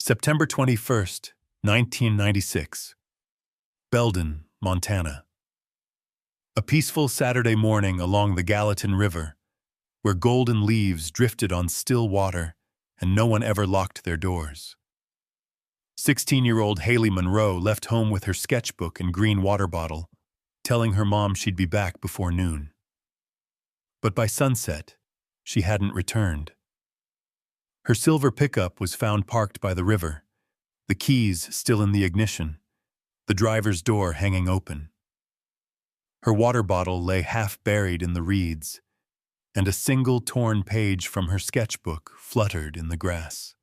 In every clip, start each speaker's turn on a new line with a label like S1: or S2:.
S1: September 21st, 1996. Belden, Montana. A peaceful Saturday morning along the Gallatin River, where golden leaves drifted on still water and no one ever locked their doors. 16-year-old Haley Monroe left home with her sketchbook and green water bottle, telling her mom she'd be back before noon. But by sunset, she hadn't returned. Her silver pickup was found parked by the river, the keys still in the ignition, the driver's door hanging open. Her water bottle lay half buried in the reeds, and a single torn page from her sketchbook fluttered in the grass.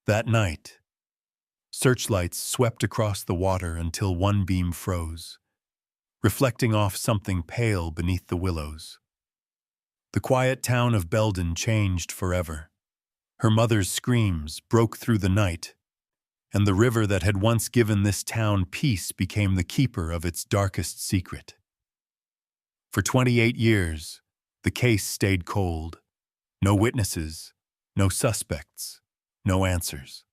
S1: That night, searchlights swept across the water until one beam froze, reflecting off something pale beneath the willows. The quiet town of Belden changed forever. Her mother's screams broke through the night, and the river that had once given this town peace became the keeper of its darkest secret. For 28 years, the case stayed cold. No witnesses, no suspects, no answers.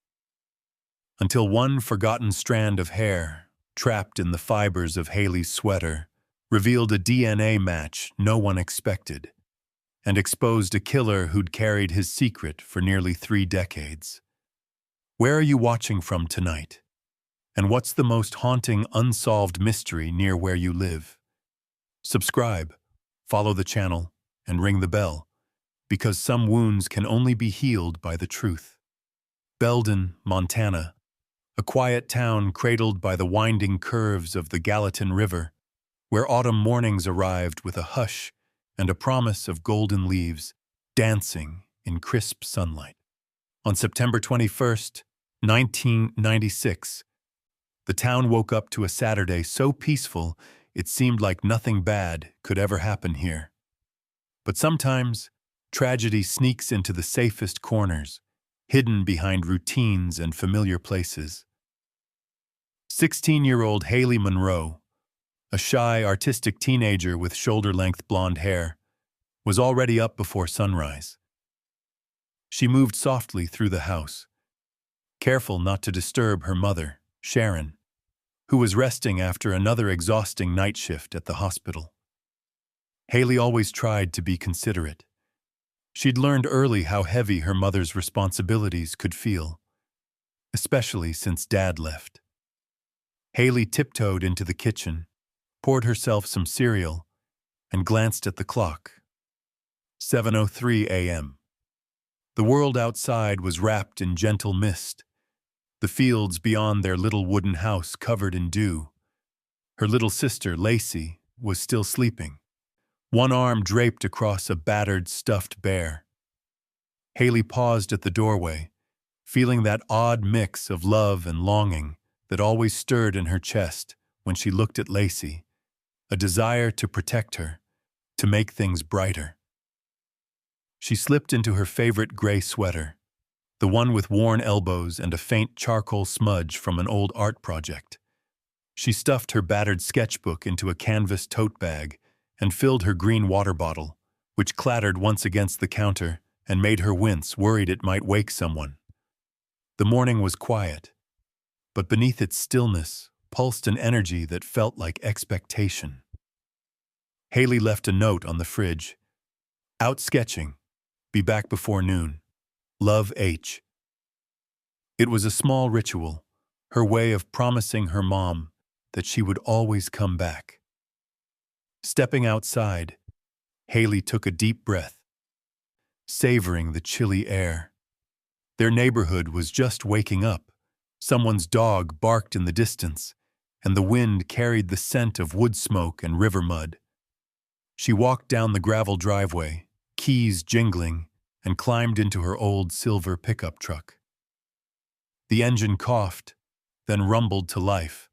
S1: Until one forgotten strand of hair, trapped in the fibers of Haley's sweater, revealed a DNA match no one expected, and exposed a killer who'd carried his secret for nearly 3 decades. Where are you watching from tonight? And what's the most haunting unsolved mystery near where you live? Subscribe, follow the channel, and ring the bell, because some wounds can only be healed by the truth. Belden, Montana, a quiet town cradled by the winding curves of the Gallatin River, where autumn mornings arrived with a hush and a promise of golden leaves dancing in crisp sunlight. On September 21st, 1996, the town woke up to a Saturday so peaceful it seemed like nothing bad could ever happen here. But sometimes, tragedy sneaks into the safest corners, hidden behind routines and familiar places. 16-year-old Haley Monroe, a shy, artistic teenager with shoulder-length blonde hair, was already up before sunrise. She moved softly through the house, careful not to disturb her mother, Sharon, who was resting after another exhausting night shift at the hospital. Haley always tried to be considerate. She'd learned early how heavy her mother's responsibilities could feel, especially since Dad left. Haley tiptoed into the kitchen, poured herself some cereal, and glanced at the clock. 7:03 a.m. The world outside was wrapped in gentle mist, the fields beyond their little wooden house covered in dew. Her little sister, Lacey, was still sleeping, one arm draped across a battered stuffed bear. Haley paused at the doorway, feeling that odd mix of love and longing that always stirred in her chest when she looked at Lacey, a desire to protect her, to make things brighter. She slipped into her favorite gray sweater, the one with worn elbows and a faint charcoal smudge from an old art project. She stuffed her battered sketchbook into a canvas tote bag and filled her green water bottle, which clattered once against the counter and made her wince, worried it might wake someone. The morning was quiet, but beneath its stillness pulsed an energy that felt like expectation. Haley left a note on the fridge. Out sketching. Be back before noon. Love, H. It was a small ritual, her way of promising her mom that she would always come back. Stepping outside, Haley took a deep breath, savoring the chilly air. Their neighborhood was just waking up. Someone's dog barked in the distance, and the wind carried the scent of wood smoke and river mud. She walked down the gravel driveway, keys jingling, and climbed into her old silver pickup truck. The engine coughed, then rumbled to life,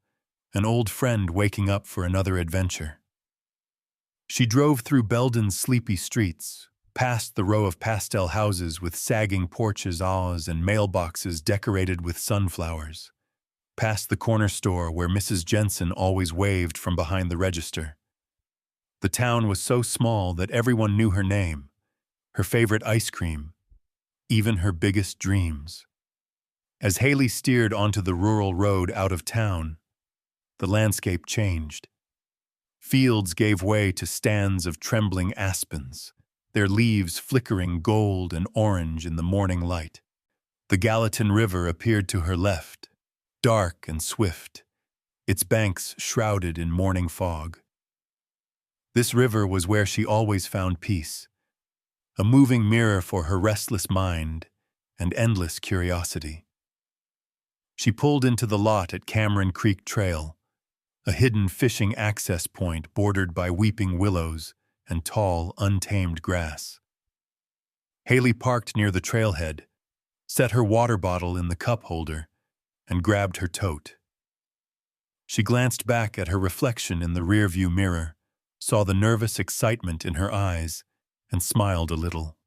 S1: an old friend waking up for another adventure. She drove through Belden's sleepy streets, past the row of pastel houses with sagging porches and mailboxes decorated with sunflowers, past the corner store where Mrs. Jensen always waved from behind the register. The town was so small that everyone knew her name, her favorite ice cream, even her biggest dreams. As Haley steered onto the rural road out of town, the landscape changed. Fields gave way to stands of trembling aspens, their leaves flickering gold and orange in the morning light. The Gallatin River appeared to her left, dark and swift, its banks shrouded in morning fog. This river was where she always found peace, a moving mirror for her restless mind and endless curiosity. She pulled into the lot at Cameron Creek Trail, a hidden fishing access point bordered by weeping willows and tall, untamed grass. Haley parked near the trailhead, set her water bottle in the cup holder, and grabbed her tote. She glanced back at her reflection in the rearview mirror, saw the nervous excitement in her eyes, and smiled a little.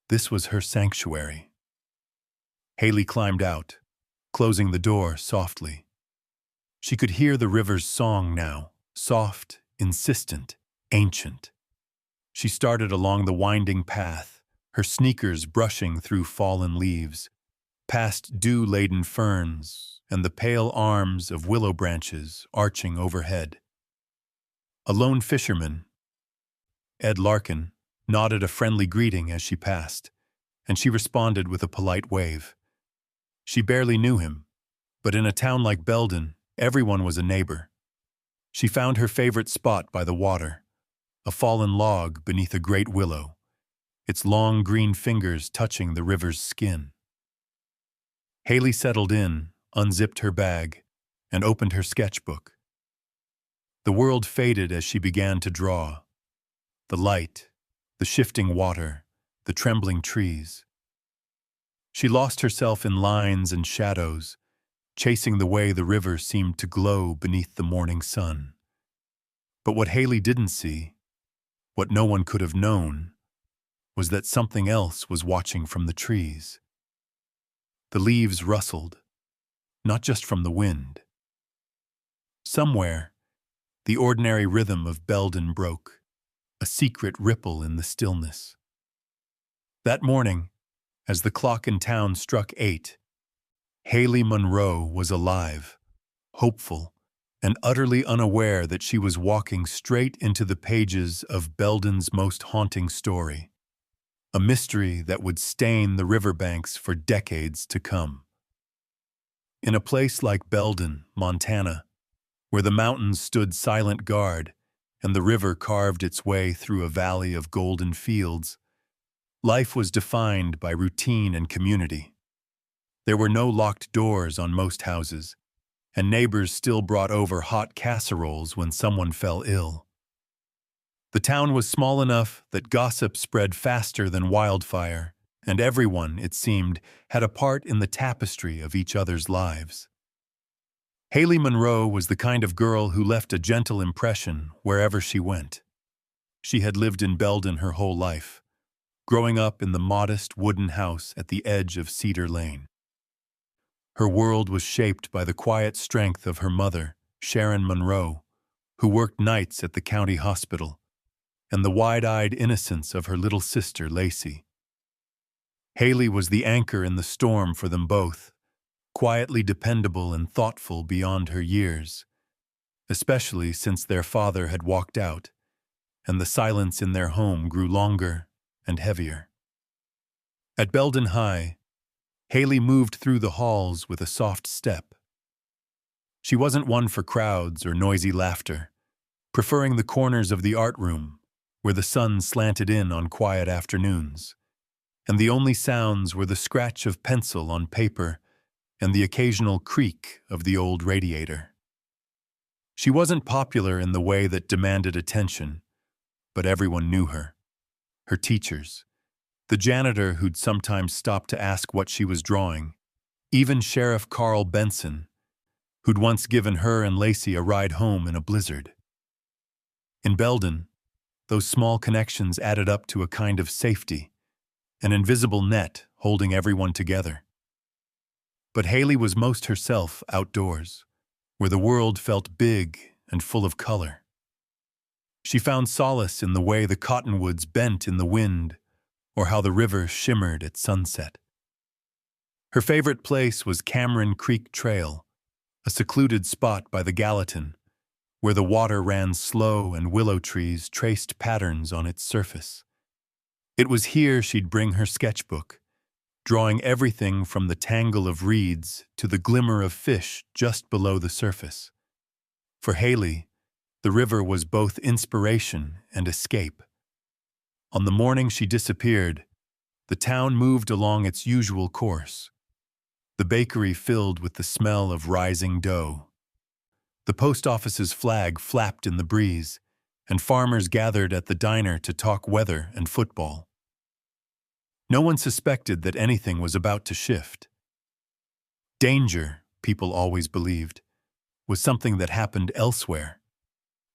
S1: This was her sanctuary. Haley climbed out, closing the door softly. She could hear the river's song now, soft, insistent, ancient. She started along the winding path, her sneakers brushing through fallen leaves, past dew-laden ferns and the pale arms of willow branches arching overhead. A lone fisherman, Ed Larkin, nodded a friendly greeting as she passed, and she responded with a polite wave. She barely knew him, but in a town like Belden, everyone was a neighbor. She found her favorite spot by the water, a fallen log beneath a great willow, its long green fingers touching the river's skin. Haley settled in, unzipped her bag, and opened her sketchbook. The world faded as she began to draw. The light, the shifting water, the trembling trees. She lost herself in lines and shadows, chasing the way the river seemed to glow beneath the morning sun. But what Haley didn't see, what no one could have known, was that something else was watching from the trees. The leaves rustled, not just from the wind. Somewhere, the ordinary rhythm of Belden broke, a secret ripple in the stillness. That morning, as the clock in town struck 8, Haley Monroe was alive, hopeful, and utterly unaware that she was walking straight into the pages of Belden's most haunting story, a mystery that would stain the riverbanks for decades to come. In a place like Belden, Montana, where the mountains stood silent guard and the river carved its way through a valley of golden fields, life was defined by routine and community. There were no locked doors on most houses, and neighbors still brought over hot casseroles when someone fell ill. The town was small enough that gossip spread faster than wildfire, and everyone, it seemed, had a part in the tapestry of each other's lives. Haley Monroe was the kind of girl who left a gentle impression wherever she went. She had lived in Belden her whole life, growing up in the modest wooden house at the edge of Cedar Lane. Her world was shaped by the quiet strength of her mother, Sharon Monroe, who worked nights at the county hospital, and the wide-eyed innocence of her little sister, Lacey. Haley was the anchor in the storm for them both, quietly dependable and thoughtful beyond her years, especially since their father had walked out, and the silence in their home grew longer and heavier. At Belden High, Haley moved through the halls with a soft step. She wasn't one for crowds or noisy laughter, preferring the corners of the art room, where the sun slanted in on quiet afternoons, and the only sounds were the scratch of pencil on paper and the occasional creak of the old radiator. She wasn't popular in the way that demanded attention, but everyone knew her. Her teachers, the janitor who'd sometimes stop to ask what she was drawing, even Sheriff Carl Benson, who'd once given her and Lacey a ride home in a blizzard. In Belden, those small connections added up to a kind of safety, an invisible net holding everyone together. But Haley was most herself outdoors, where the world felt big and full of color. She found solace in the way the cottonwoods bent in the wind or how the river shimmered at sunset. Her favorite place was Cameron Creek Trail, a secluded spot by the Gallatin, where the water ran slow and willow trees traced patterns on its surface. It was here she'd bring her sketchbook, drawing everything from the tangle of reeds to the glimmer of fish just below the surface. For Haley, the river was both inspiration and escape. On the morning she disappeared, the town moved along its usual course, the bakery filled with the smell of rising dough. The post office's flag flapped in the breeze, and farmers gathered at the diner to talk weather and football. No one suspected that anything was about to shift. Danger, people always believed, was something that happened elsewhere,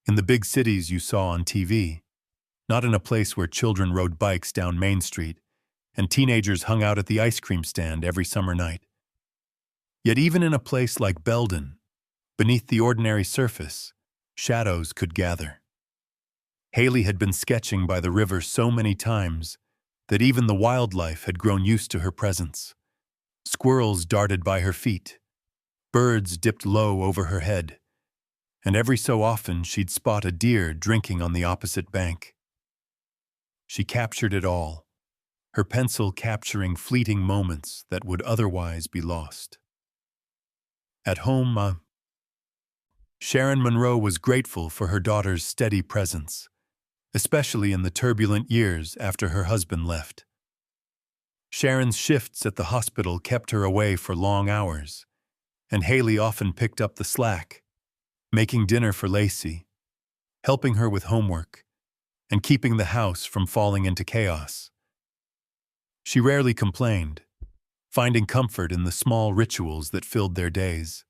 S1: in the big cities you saw on TV, not in a place where children rode bikes down Main Street and teenagers hung out at the ice cream stand every summer night. Yet even in a place like Belden, beneath the ordinary surface, shadows could gather. Haley had been sketching by the river so many times that even the wildlife had grown used to her presence. Squirrels darted by her feet, birds dipped low over her head, and every so often she'd spot a deer drinking on the opposite bank. She captured it all, her pencil capturing fleeting moments that would otherwise be lost. At home, Sharon Monroe was grateful for her daughter's steady presence, especially in the turbulent years after her husband left. Sharon's shifts at the hospital kept her away for long hours, and Haley often picked up the slack, making dinner for Lacey, helping her with homework, and keeping the house from falling into chaos. She rarely complained, finding comfort in the small rituals that filled their days.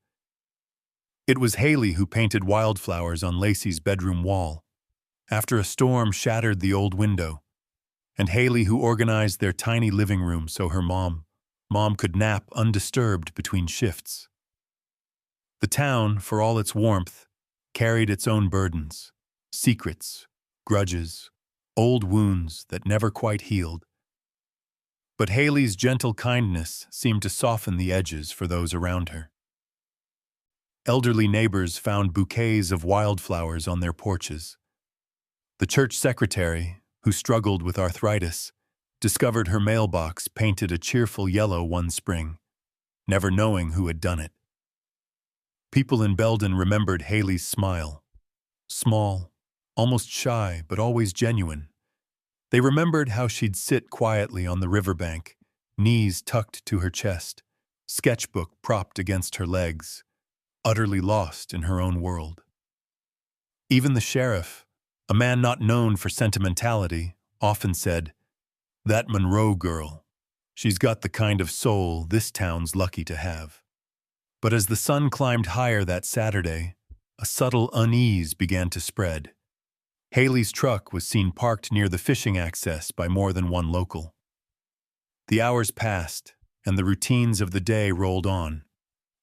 S1: It was Haley who painted wildflowers on Lacey's bedroom wall, after a storm shattered the old window, and Haley who organized their tiny living room so her mom could nap undisturbed between shifts. The town, for all its warmth, carried its own burdens, secrets, grudges, old wounds that never quite healed. But Haley's gentle kindness seemed to soften the edges for those around her. Elderly neighbors found bouquets of wildflowers on their porches. The church secretary, who struggled with arthritis, discovered her mailbox painted a cheerful yellow one spring, never knowing who had done it. People in Belden remembered Haley's smile. Small, almost shy, but always genuine. They remembered how she'd sit quietly on the riverbank, knees tucked to her chest, sketchbook propped against her legs, utterly lost in her own world. Even the sheriff, a man not known for sentimentality, often said, "That Monroe girl, she's got the kind of soul this town's lucky to have." But as the sun climbed higher that Saturday, a subtle unease began to spread. Haley's truck was seen parked near the fishing access by more than one local. The hours passed, and the routines of the day rolled on.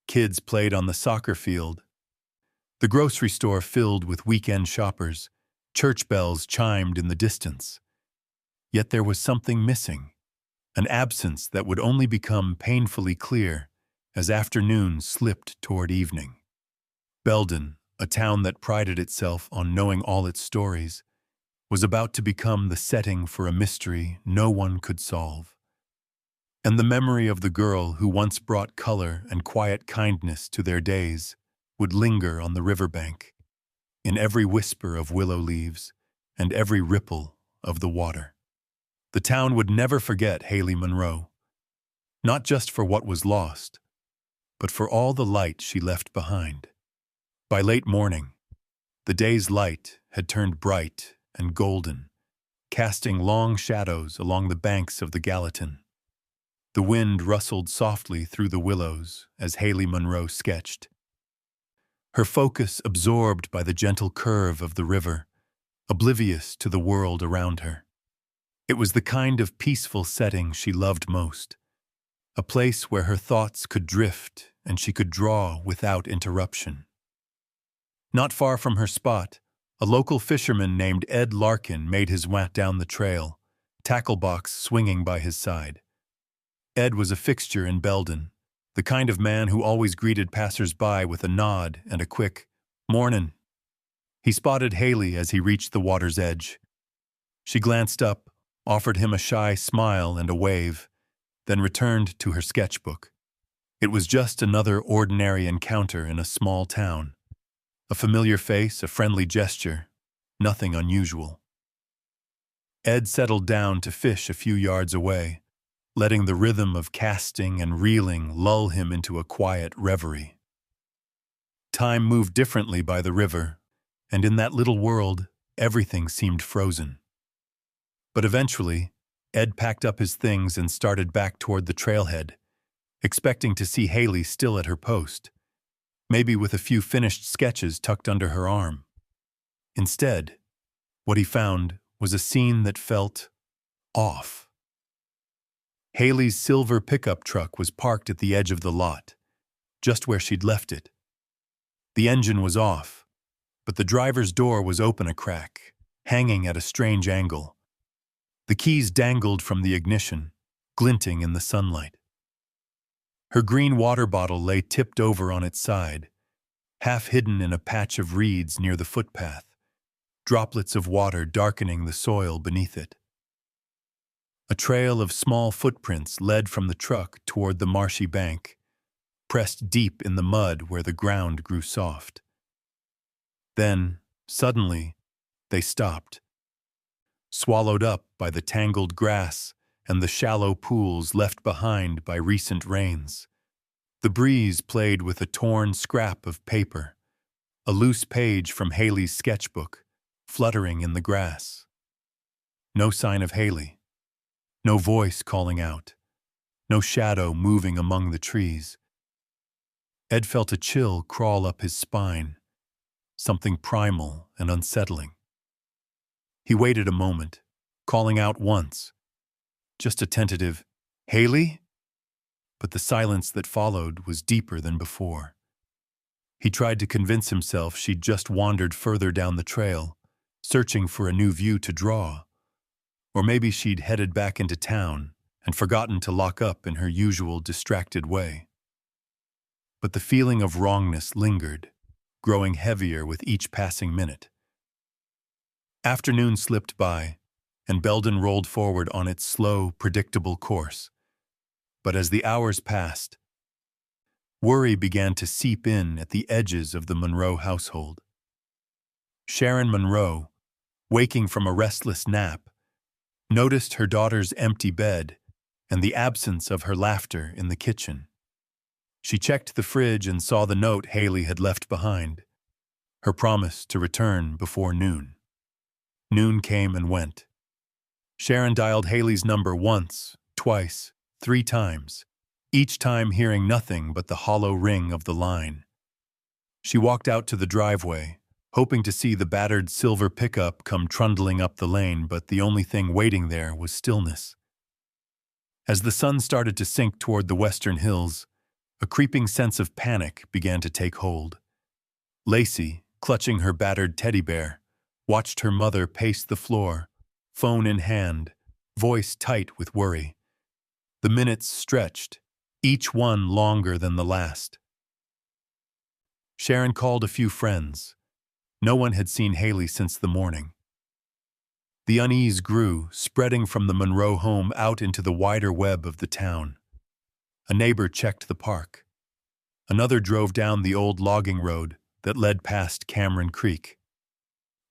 S1: Kids played on the soccer field. The grocery store filled with weekend shoppers. Church bells chimed in the distance. Yet there was something missing, an absence that would only become painfully clear as afternoon slipped toward evening. Belden, a town that prided itself on knowing all its stories, was about to become the setting for a mystery no one could solve. And the memory of the girl who once brought color and quiet kindness to their days would linger on the riverbank, in every whisper of willow leaves and every ripple of the water. The town would never forget Haley Monroe, not just for what was lost, but for all the light she left behind. By late morning, the day's light had turned bright and golden, casting long shadows along the banks of the Gallatin. The wind rustled softly through the willows as Haley Monroe sketched, her focus absorbed by the gentle curve of the river, oblivious to the world around her. It was the kind of peaceful setting she loved most, a place where her thoughts could drift and she could draw without interruption. Not far from her spot, a local fisherman named Ed Larkin made his way down the trail, tackle box swinging by his side. Ed was a fixture in Belden, the kind of man who always greeted passers-by with a nod and a quick, "Mornin'." He spotted Haley as he reached the water's edge. She glanced up, offered him a shy smile and a wave, then returned to her sketchbook. It was just another ordinary encounter in a small town. A familiar face, a friendly gesture, nothing unusual. Ed settled down to fish a few yards away, letting the rhythm of casting and reeling lull him into a quiet reverie. Time moved differently by the river, and in that little world, everything seemed frozen. But eventually, Ed packed up his things and started back toward the trailhead, expecting to see Haley still at her post, maybe with a few finished sketches tucked under her arm. Instead, what he found was a scene that felt off. Haley's silver pickup truck was parked at the edge of the lot, just where she'd left it. The engine was off, but the driver's door was open a crack, hanging at a strange angle. The keys dangled from the ignition, glinting in the sunlight. Her green water bottle lay tipped over on its side, half hidden in a patch of reeds near the footpath, droplets of water darkening the soil beneath it. A trail of small footprints led from the truck toward the marshy bank, pressed deep in the mud where the ground grew soft. Then, suddenly, they stopped, swallowed up by the tangled grass and the shallow pools left behind by recent rains. The breeze played with a torn scrap of paper, a loose page from Haley's sketchbook, fluttering in the grass. No sign of Haley. No voice calling out. No shadow moving among the trees. Ed felt a chill crawl up his spine, something primal and unsettling. He waited a moment, calling out once, just a tentative, "Haley?" But the silence that followed was deeper than before. He tried to convince himself she'd just wandered further down the trail, searching for a new view to draw. Or maybe she'd headed back into town and forgotten to lock up in her usual distracted way. But the feeling of wrongness lingered, growing heavier with each passing minute. Afternoon slipped by, and Belden rolled forward on its slow, predictable course. But as the hours passed, worry began to seep in at the edges of the Monroe household. Sharon Monroe, waking from a restless nap, noticed her daughter's empty bed and the absence of her laughter in the kitchen. She checked the fridge and saw the note Haley had left behind, her promise to return before noon. Noon came and went. Sharon dialed Haley's number once, twice, 3 times, each time hearing nothing but the hollow ring of the line. She walked out to the driveway, hoping to see the battered silver pickup come trundling up the lane, but the only thing waiting there was stillness. As the sun started to sink toward the western hills, a creeping sense of panic began to take hold. Lacey, clutching her battered teddy bear, watched her mother pace the floor, phone in hand, voice tight with worry. The minutes stretched, each one longer than the last. Sharon called a few friends. No one had seen Haley since the morning. The unease grew, spreading from the Monroe home out into the wider web of the town. A neighbor checked the park. Another drove down the old logging road that led past Cameron Creek.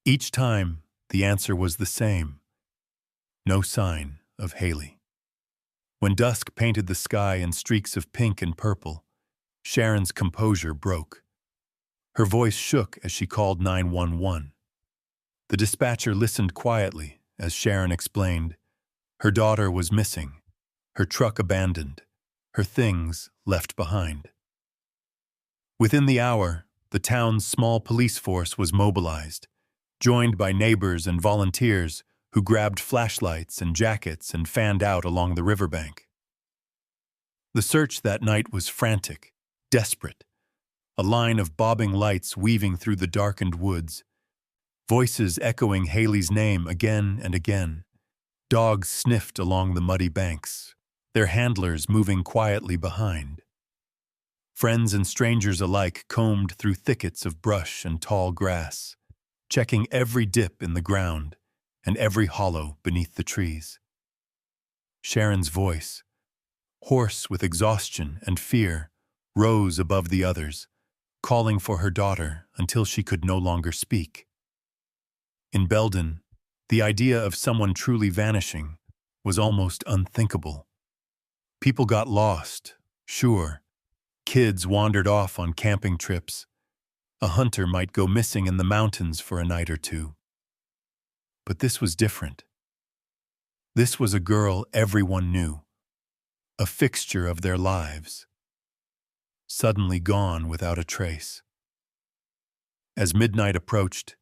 S1: Each time, the answer was the same. No sign of Haley. When dusk painted the sky in streaks of pink and purple, Sharon's composure broke. Her voice shook as she called 911. The dispatcher listened quietly as Sharon explained. Her daughter was missing, her truck abandoned, her things left behind. Within the hour, the town's small police force was mobilized, joined by neighbors and volunteers who grabbed flashlights and jackets and fanned out along the riverbank. The search that night was frantic, desperate, a line of bobbing lights weaving through the darkened woods, voices echoing Haley's name again and again. Dogs sniffed along the muddy banks, their handlers moving quietly behind. Friends and strangers alike combed through thickets of brush and tall grass, checking every dip in the ground and every hollow beneath the trees. Sharon's voice, hoarse with exhaustion and fear, rose above the others, calling for her daughter until she could no longer speak. In Belden, the idea of someone truly vanishing was almost unthinkable. People got lost, sure. Kids wandered off on camping trips. A hunter might go missing in the mountains for a night or two. But this was different. This was a girl everyone knew, a fixture of their lives, suddenly gone without a trace. As midnight approached,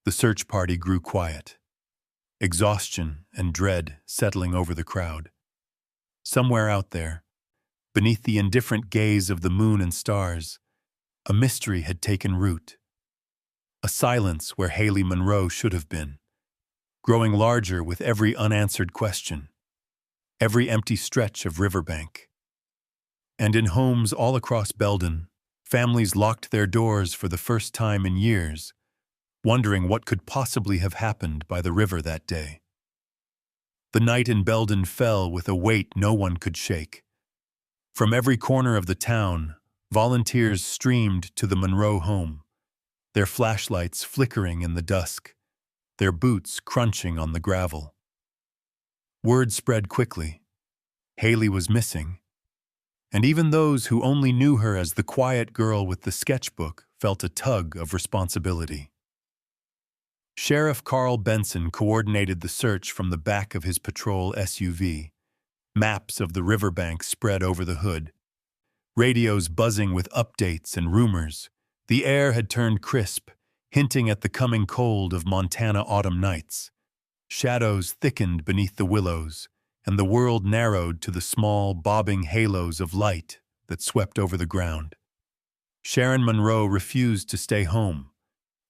S1: the search party grew quiet, exhaustion and dread settling over the crowd. Somewhere out there, beneath the indifferent gaze of the moon and stars, a mystery had taken root. A silence where Haley Monroe should have been, growing larger with every unanswered question, every empty stretch of riverbank. And in homes all across Belden, families locked their doors for the first time in years, wondering what could possibly have happened by the river that day. The night in Belden fell with a weight no one could shake. From every corner of the town, volunteers streamed to the Monroe home, their flashlights flickering in the dusk, their boots crunching on the gravel. Word spread quickly. Haley was missing, and even those who only knew her as the quiet girl with the sketchbook felt a tug of responsibility. Sheriff Carl Benson coordinated the search from the back of his patrol SUV. Maps of the riverbank spread over the hood. Radios buzzing with updates and rumors. The air had turned crisp, hinting at the coming cold of Montana autumn nights. Shadows thickened beneath the willows, and the world narrowed to the small, bobbing halos of light that swept over the ground. Sharon Monroe refused to stay home,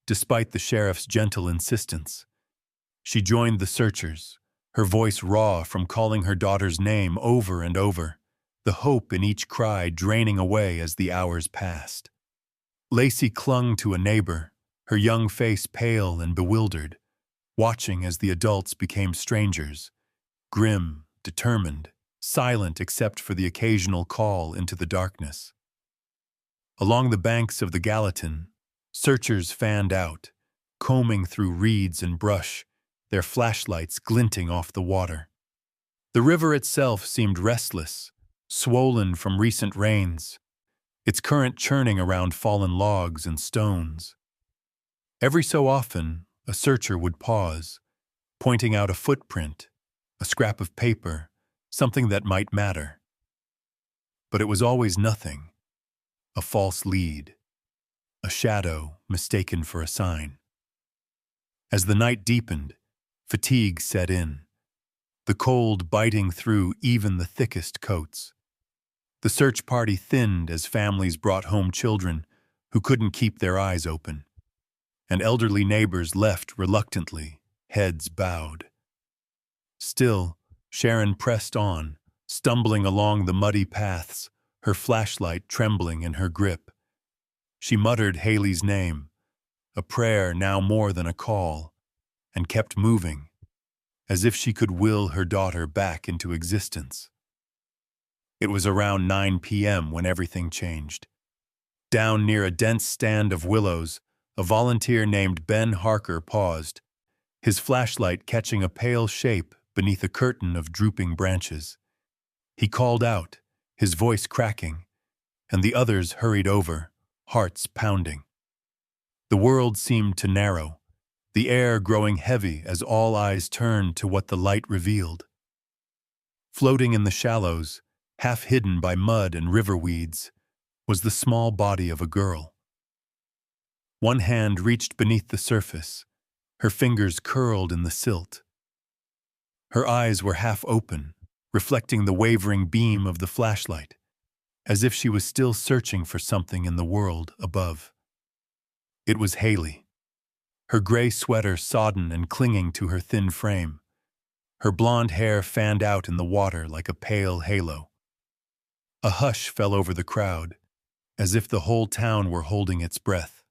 S1: despite the sheriff's gentle insistence. She joined the searchers, her voice raw from calling her daughter's name over and over, the hope in each cry draining away as the hours passed. Lacey clung to a neighbor, her young face pale and bewildered, watching as the adults became strangers, grim, determined, silent except for the occasional call into the darkness. Along the banks of the Gallatin, searchers fanned out, combing through reeds and brush, their flashlights glinting off the water. The river itself seemed restless, swollen from recent rains, its current churning around fallen logs and stones. Every so often, a searcher would pause, pointing out a footprint, a scrap of paper, something that might matter. But it was always nothing, a false lead, a shadow mistaken for a sign. As the night deepened, fatigue set in, the cold biting through even the thickest coats. The search party thinned as families brought home children who couldn't keep their eyes open, and elderly neighbors left reluctantly, heads bowed. Still, Sharon pressed on, stumbling along the muddy paths, her flashlight trembling in her grip. She muttered Haley's name, a prayer now more than a call, and kept moving, as if she could will her daughter back into existence. It was around 9 p.m. when everything changed. Down near a dense stand of willows, a volunteer named Ben Harker paused, his flashlight catching a pale shape beneath a curtain of drooping branches. He called out, his voice cracking, and the others hurried over, hearts pounding. The world seemed to narrow, the air growing heavy as all eyes turned to what the light revealed. Floating in the shallows, half hidden by mud and river weeds, was the small body of a girl. One hand reached beneath the surface, her fingers curled in the silt. Her eyes were half open, reflecting the wavering beam of the flashlight, as if she was still searching for something in the world above. It was Haley, her gray sweater sodden and clinging to her thin frame, Her blonde hair fanned out in the water like a pale halo. A hush fell over the crowd, as if the whole town were holding its breath.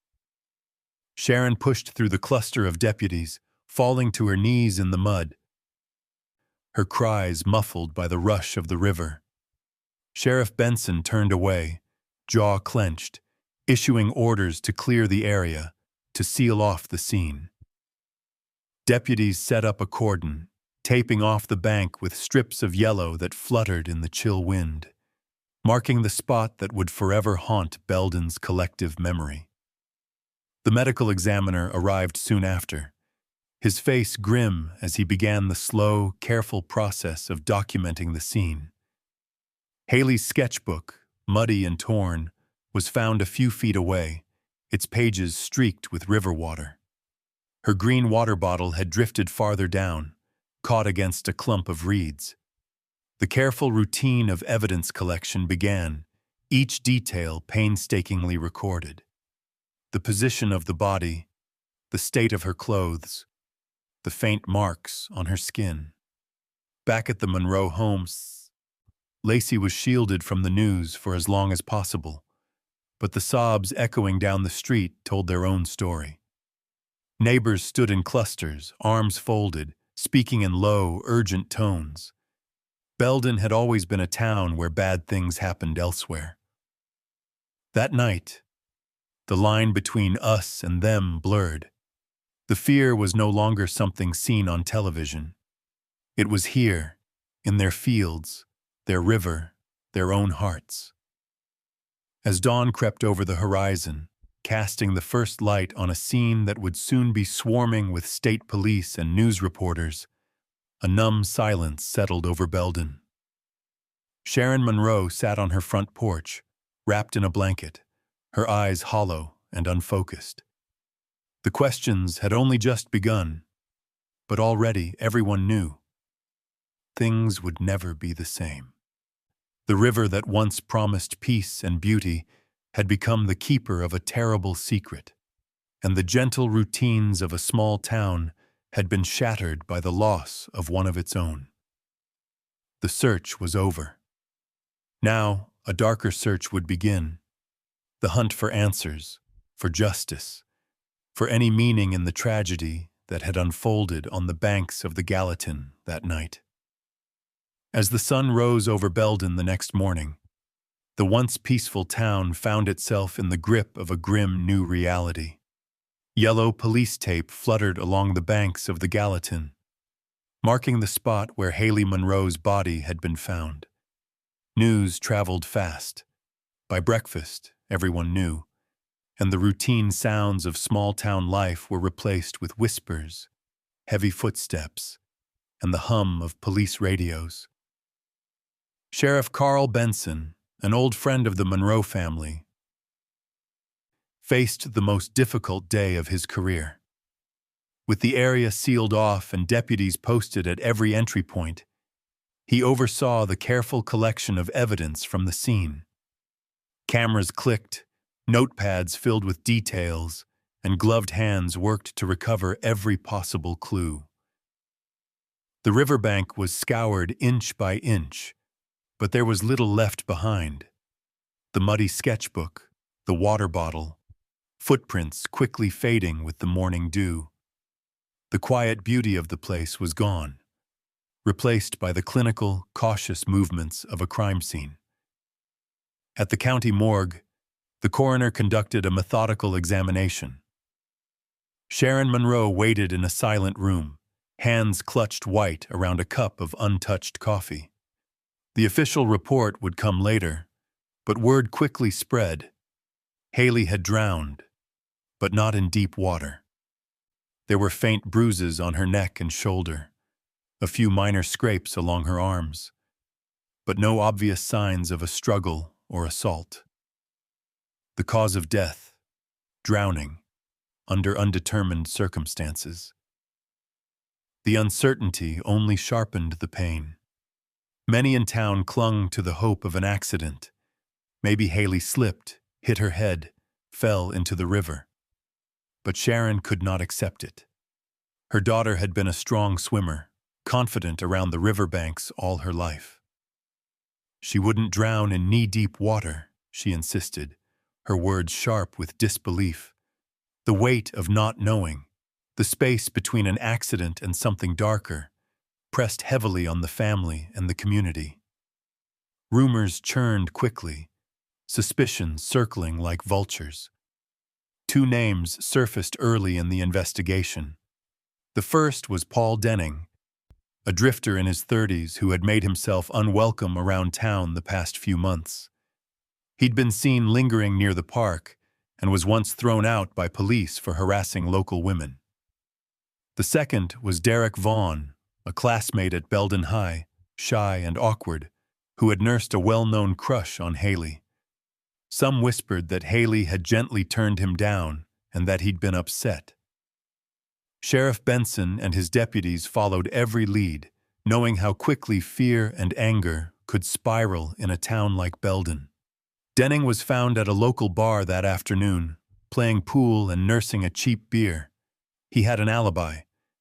S1: Sharon pushed through the cluster of deputies, falling to her knees in the mud, her cries muffled by the rush of the river. Sheriff Benson turned away, jaw clenched, issuing orders to clear the area, to seal off the scene. Deputies set up a cordon, taping off the bank with strips of yellow that fluttered in the chill wind, marking the spot that would forever haunt Belden's collective memory. The medical examiner arrived soon after, his face grim as he began the slow, careful process of documenting the scene. Haley's sketchbook, muddy and torn, was found a few feet away, its pages streaked with river water. Her green water bottle had drifted farther down, caught against a clump of reeds. The careful routine of evidence collection began, each detail painstakingly recorded. The position of the body, the state of her clothes, the faint marks on her skin. Back at the Monroe home, Lacey was shielded from the news for as long as possible, but the sobs echoing down the street told their own story. Neighbors stood in clusters, arms folded, speaking in low, urgent tones. Belden had always been a town where bad things happened elsewhere. That night, the line between us and them blurred. The fear was no longer something seen on television. It was here, in their fields, their river, their own hearts. As dawn crept over the horizon, casting the first light on a scene that would soon be swarming with state police and news reporters, a numb silence settled over Belden. Sharon Monroe sat on her front porch, wrapped in a blanket, her eyes hollow and unfocused. The questions had only just begun, but already everyone knew. Things would never be the same. The river that once promised peace and beauty had become the keeper of a terrible secret, and the gentle routines of a small town had been shattered by the loss of one of its own. The search was over. Now, a darker search would begin, the hunt for answers, for justice, for any meaning in the tragedy that had unfolded on the banks of the Gallatin that night. As the sun rose over Belden the next morning, the once peaceful town found itself in the grip of a grim new reality. Yellow police tape fluttered along the banks of the Gallatin, marking the spot where Haley Monroe's body had been found. News traveled fast. By breakfast, everyone knew, and the routine sounds of small-town life were replaced with whispers, heavy footsteps, and the hum of police radios. Sheriff Carl Benson, an old friend of the Monroe family, faced the most difficult day of his career. With the area sealed off and deputies posted at every entry point, he oversaw the careful collection of evidence from the scene. Cameras clicked, notepads filled with details, and gloved hands worked to recover every possible clue. The riverbank was scoured inch by inch, but there was little left behind. The muddy sketchbook, the water bottle, footprints quickly fading with the morning dew. The quiet beauty of the place was gone, replaced by the clinical, cautious movements of a crime scene. At the county morgue, the coroner conducted a methodical examination. Sharon Monroe waited in a silent room, hands clutched white around a cup of untouched coffee. The official report would come later, but word quickly spread. Haley had drowned, but not in deep water. There were faint bruises on her neck and shoulder, a few minor scrapes along her arms, but no obvious signs of a struggle or assault. The cause of death, drowning, under undetermined circumstances. The uncertainty only sharpened the pain. Many in town clung to the hope of an accident. Maybe Haley slipped, hit her head, fell into the river. But Sharon could not accept it. Her daughter had been a strong swimmer, confident around the riverbanks all her life. She wouldn't drown in knee-deep water, she insisted, her words sharp with disbelief. The weight of not knowing, the space between an accident and something darker, pressed heavily on the family and the community. Rumors churned quickly, suspicions circling like vultures. Two names surfaced early in the investigation. The first was Paul Denning, a drifter in his 30s who had made himself unwelcome around town the past few months. He'd been seen lingering near the park and was once thrown out by police for harassing local women. The second was Derek Vaughn, a classmate at Belden High, shy and awkward, who had nursed a well-known crush on Haley. Some whispered that Haley had gently turned him down and that he'd been upset. Sheriff Benson and his deputies followed every lead, knowing how quickly fear and anger could spiral in a town like Belden. Denning was found at a local bar that afternoon, playing pool and nursing a cheap beer. He had an alibi,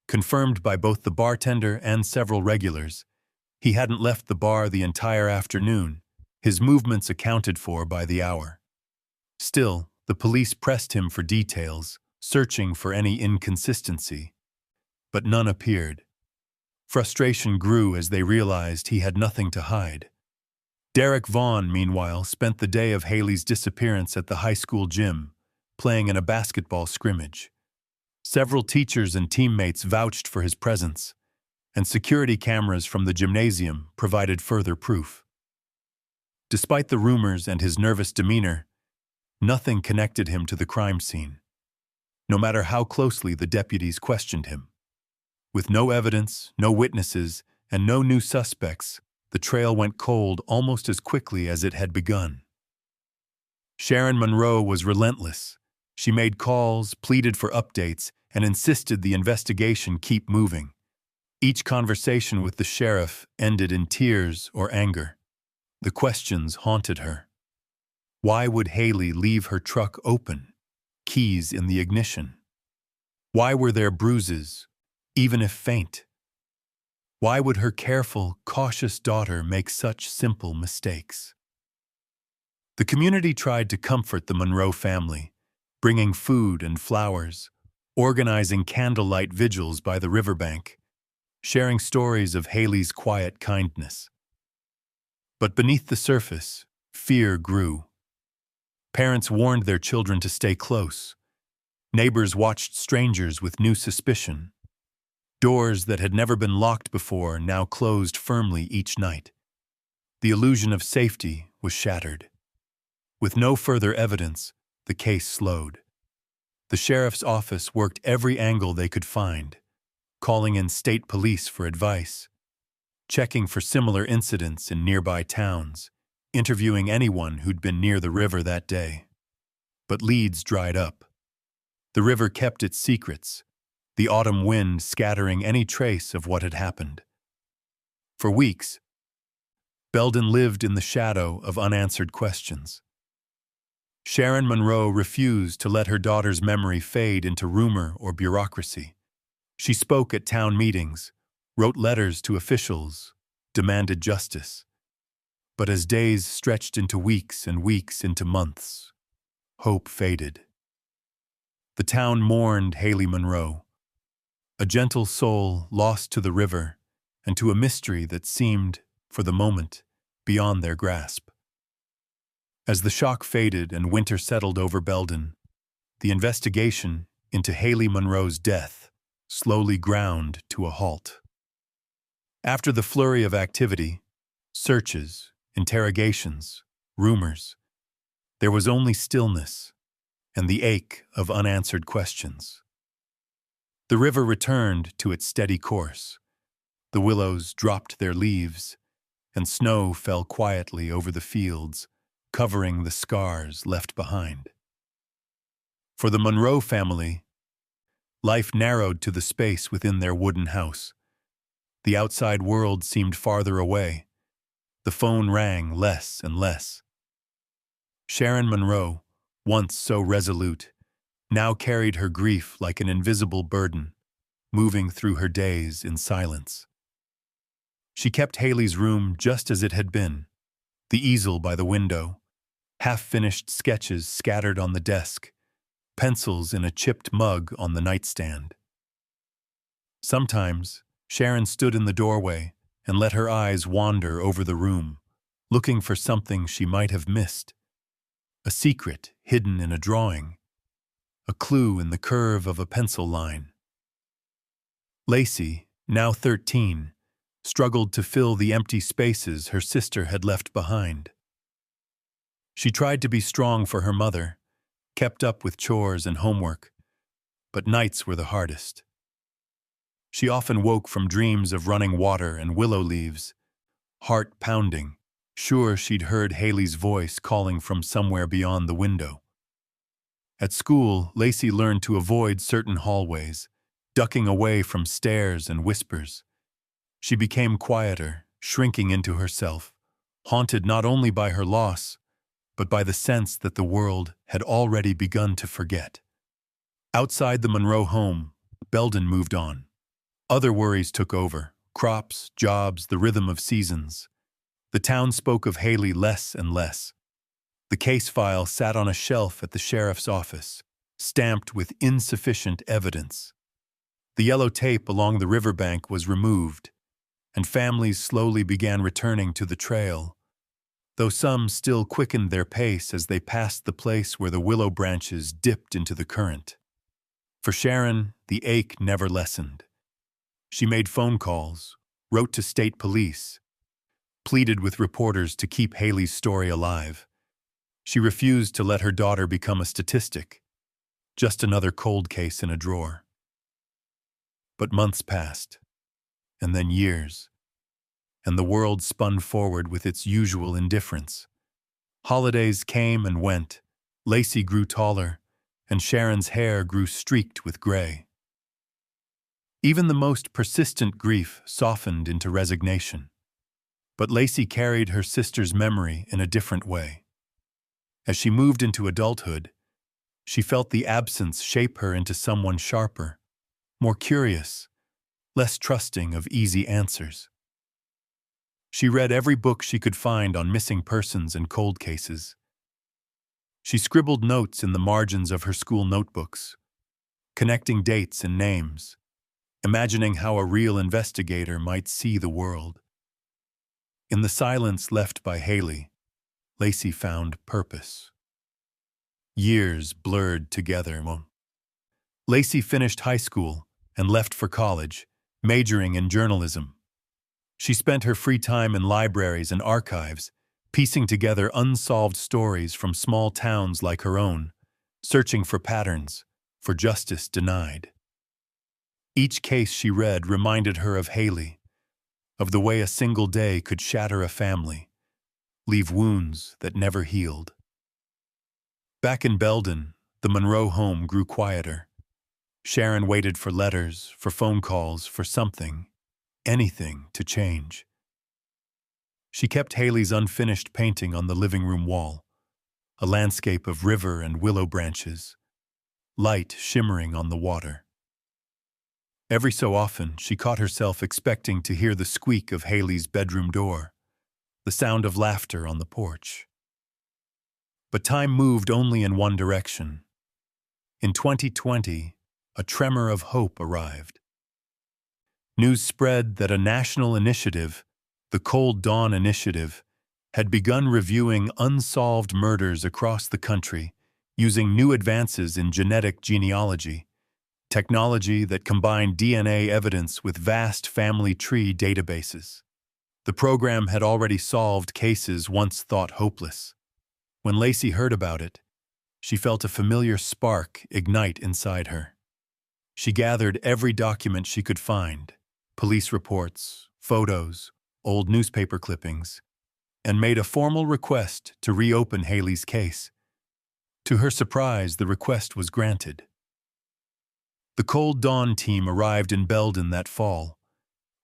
S1: confirmed by both the bartender and several regulars. He hadn't left the bar the entire afternoon, his movements accounted for by the hour. Still, the police pressed him for details, searching for any inconsistency. But none appeared. Frustration grew as they realized he had nothing to hide. Derek Vaughn, meanwhile, spent the day of Haley's disappearance at the high school gym, playing in a basketball scrimmage. Several teachers and teammates vouched for his presence, and security cameras from the gymnasium provided further proof. Despite the rumors and his nervous demeanor, nothing connected him to the crime scene, no matter how closely the deputies questioned him. With no evidence, no witnesses, and no new suspects, the trail went cold almost as quickly as it had begun. Sharon Monroe was relentless. She made calls, pleaded for updates, and insisted the investigation keep moving. Each conversation with the sheriff ended in tears or anger. The questions haunted her. Why would Haley leave her truck open, keys in the ignition? Why were there bruises, even if faint? Why would her careful, cautious daughter make such simple mistakes? The community tried to comfort the Monroe family, bringing food and flowers, organizing candlelight vigils by the riverbank, sharing stories of Haley's quiet kindness. But beneath the surface, fear grew. Parents warned their children to stay close. Neighbors watched strangers with new suspicion. Doors that had never been locked before now closed firmly each night. The illusion of safety was shattered. With no further evidence, the case slowed. The sheriff's office worked every angle they could find, calling in state police for advice, checking for similar incidents in nearby towns, interviewing anyone who'd been near the river that day. But leads dried up. The river kept its secrets, the autumn wind scattering any trace of what had happened. For weeks, Belden lived in the shadow of unanswered questions. Sharon Monroe refused to let her daughter's memory fade into rumor or bureaucracy. She spoke at town meetings, wrote letters to officials, demanded justice. But as days stretched into weeks and weeks into months, hope faded. The town mourned Haley Monroe, a gentle soul lost to the river and to a mystery that seemed, for the moment, beyond their grasp. As the shock faded and winter settled over Belden, the investigation into Haley Monroe's death slowly ground to a halt. After the flurry of activity, searches, interrogations, rumors, there was only stillness and the ache of unanswered questions. The river returned to its steady course. The willows dropped their leaves, and snow fell quietly over the fields, covering the scars left behind. For the Monroe family, life narrowed to the space within their wooden house. The outside world seemed farther away. The phone rang less and less. Sharon Monroe, once so resolute, now carried her grief like an invisible burden, moving through her days in silence. She kept Haley's room just as it had been, the easel by the window, half-finished sketches scattered on the desk, pencils in a chipped mug on the nightstand. Sometimes, Sharon stood in the doorway and let her eyes wander over the room, looking for something she might have missed. A secret hidden in a drawing, a clue in the curve of a pencil line. Lacey, now 13, struggled to fill the empty spaces her sister had left behind. She tried to be strong for her mother, kept up with chores and homework, but nights were the hardest. She often woke from dreams of running water and willow leaves, heart pounding, sure she'd heard Haley's voice calling from somewhere beyond the window. At school, Lacey learned to avoid certain hallways, ducking away from stares and whispers. She became quieter, shrinking into herself, haunted not only by her loss, but by the sense that the world had already begun to forget. Outside the Monroe home, Belden moved on. Other worries took over: crops, jobs, the rhythm of seasons. The town spoke of Haley less and less. The case file sat on a shelf at the sheriff's office, stamped with insufficient evidence. The yellow tape along the riverbank was removed, and families slowly began returning to the trail, though some still quickened their pace as they passed the place where the willow branches dipped into the current. For Sharon, the ache never lessened. She made phone calls, wrote to state police, pleaded with reporters to keep Haley's story alive. She refused to let her daughter become a statistic, just another cold case in a drawer. But months passed, and then years, and the world spun forward with its usual indifference. Holidays came and went, Lacey grew taller, and Sharon's hair grew streaked with gray. Even the most persistent grief softened into resignation. But Lacey carried her sister's memory in a different way. As she moved into adulthood, she felt the absence shape her into someone sharper, more curious, less trusting of easy answers. She read every book she could find on missing persons and cold cases. She scribbled notes in the margins of her school notebooks, connecting dates and names, imagining how a real investigator might see the world. In the silence left by Haley, Lacey found purpose. Years blurred together. Lacey finished high school and left for college, majoring in journalism. She spent her free time in libraries and archives, piecing together unsolved stories from small towns like her own, searching for patterns, for justice denied. Each case she read reminded her of Haley, of the way a single day could shatter a family, leave wounds that never healed. Back in Belden, the Monroe home grew quieter. Sharon waited for letters, for phone calls, for something, anything to change. She kept Haley's unfinished painting on the living room wall, a landscape of river and willow branches, light shimmering on the water. Every so often, she caught herself expecting to hear the squeak of Haley's bedroom door, the sound of laughter on the porch. But time moved only in one direction. In 2020, a tremor of hope arrived. News spread that a national initiative, the Cold Dawn Initiative, had begun reviewing unsolved murders across the country using new advances in genetic genealogy, technology that combined DNA evidence with vast family tree databases. The program had already solved cases once thought hopeless. When Lacey heard about it, she felt a familiar spark ignite inside her. She gathered every document she could find, police reports, photos, old newspaper clippings, and made a formal request to reopen Haley's case. To her surprise, the request was granted. The Cold Dawn team arrived in Belden that fall,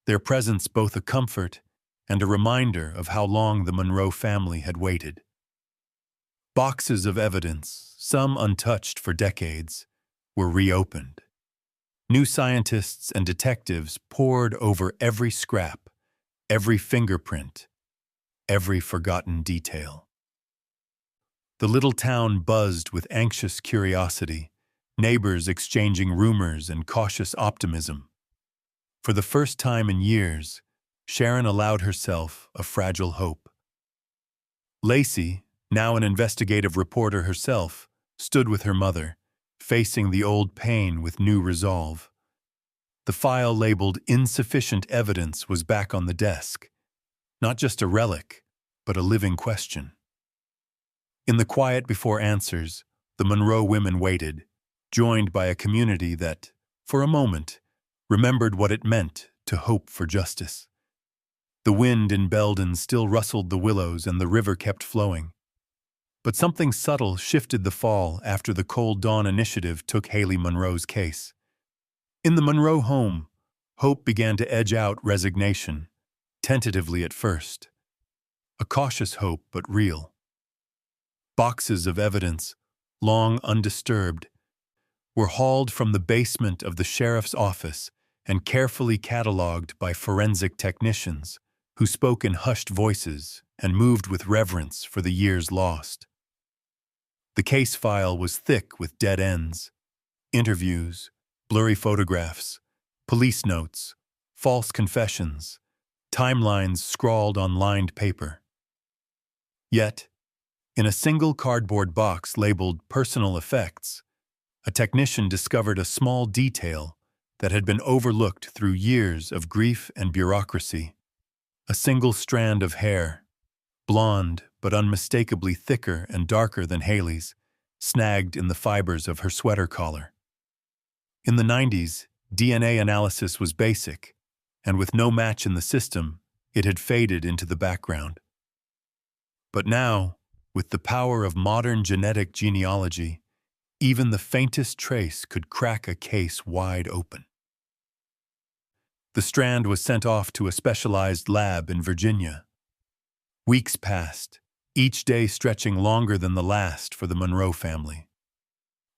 S1: their presence both a comfort and a reminder of how long the Monroe family had waited. Boxes of evidence, some untouched for decades, were reopened. New scientists and detectives pored over every scrap, every fingerprint, every forgotten detail. The little town buzzed with anxious curiosity, neighbors exchanging rumors and cautious optimism. For the first time in years, Sharon allowed herself a fragile hope. Lacey, now an investigative reporter herself, stood with her mother, facing the old pain with new resolve. The file labeled insufficient evidence was back on the desk. Not just a relic, but a living question. In the quiet before answers, the Monroe women waited, joined by a community that, for a moment, remembered what it meant to hope for justice. The wind in Belden still rustled the willows and the river kept flowing. But something subtle shifted the fall after the Cold Dawn Initiative took Haley Monroe's case. In the Monroe home, hope began to edge out resignation, tentatively at first. A cautious hope, but real. Boxes of evidence, long undisturbed, were hauled from the basement of the sheriff's office and carefully cataloged by forensic technicians who spoke in hushed voices and moved with reverence for the years lost. The case file was thick with dead ends, interviews, blurry photographs, police notes, false confessions, timelines scrawled on lined paper. Yet, in a single cardboard box labeled personal effects, a technician discovered a small detail that had been overlooked through years of grief and bureaucracy. A single strand of hair, blonde but unmistakably thicker and darker than Haley's, snagged in the fibers of her sweater collar. In the 90s, DNA analysis was basic, and with no match in the system, it had faded into the background. But now, with the power of modern genetic genealogy, even the faintest trace could crack a case wide open. The strand was sent off to a specialized lab in Virginia. Weeks passed, each day stretching longer than the last for the Monroe family.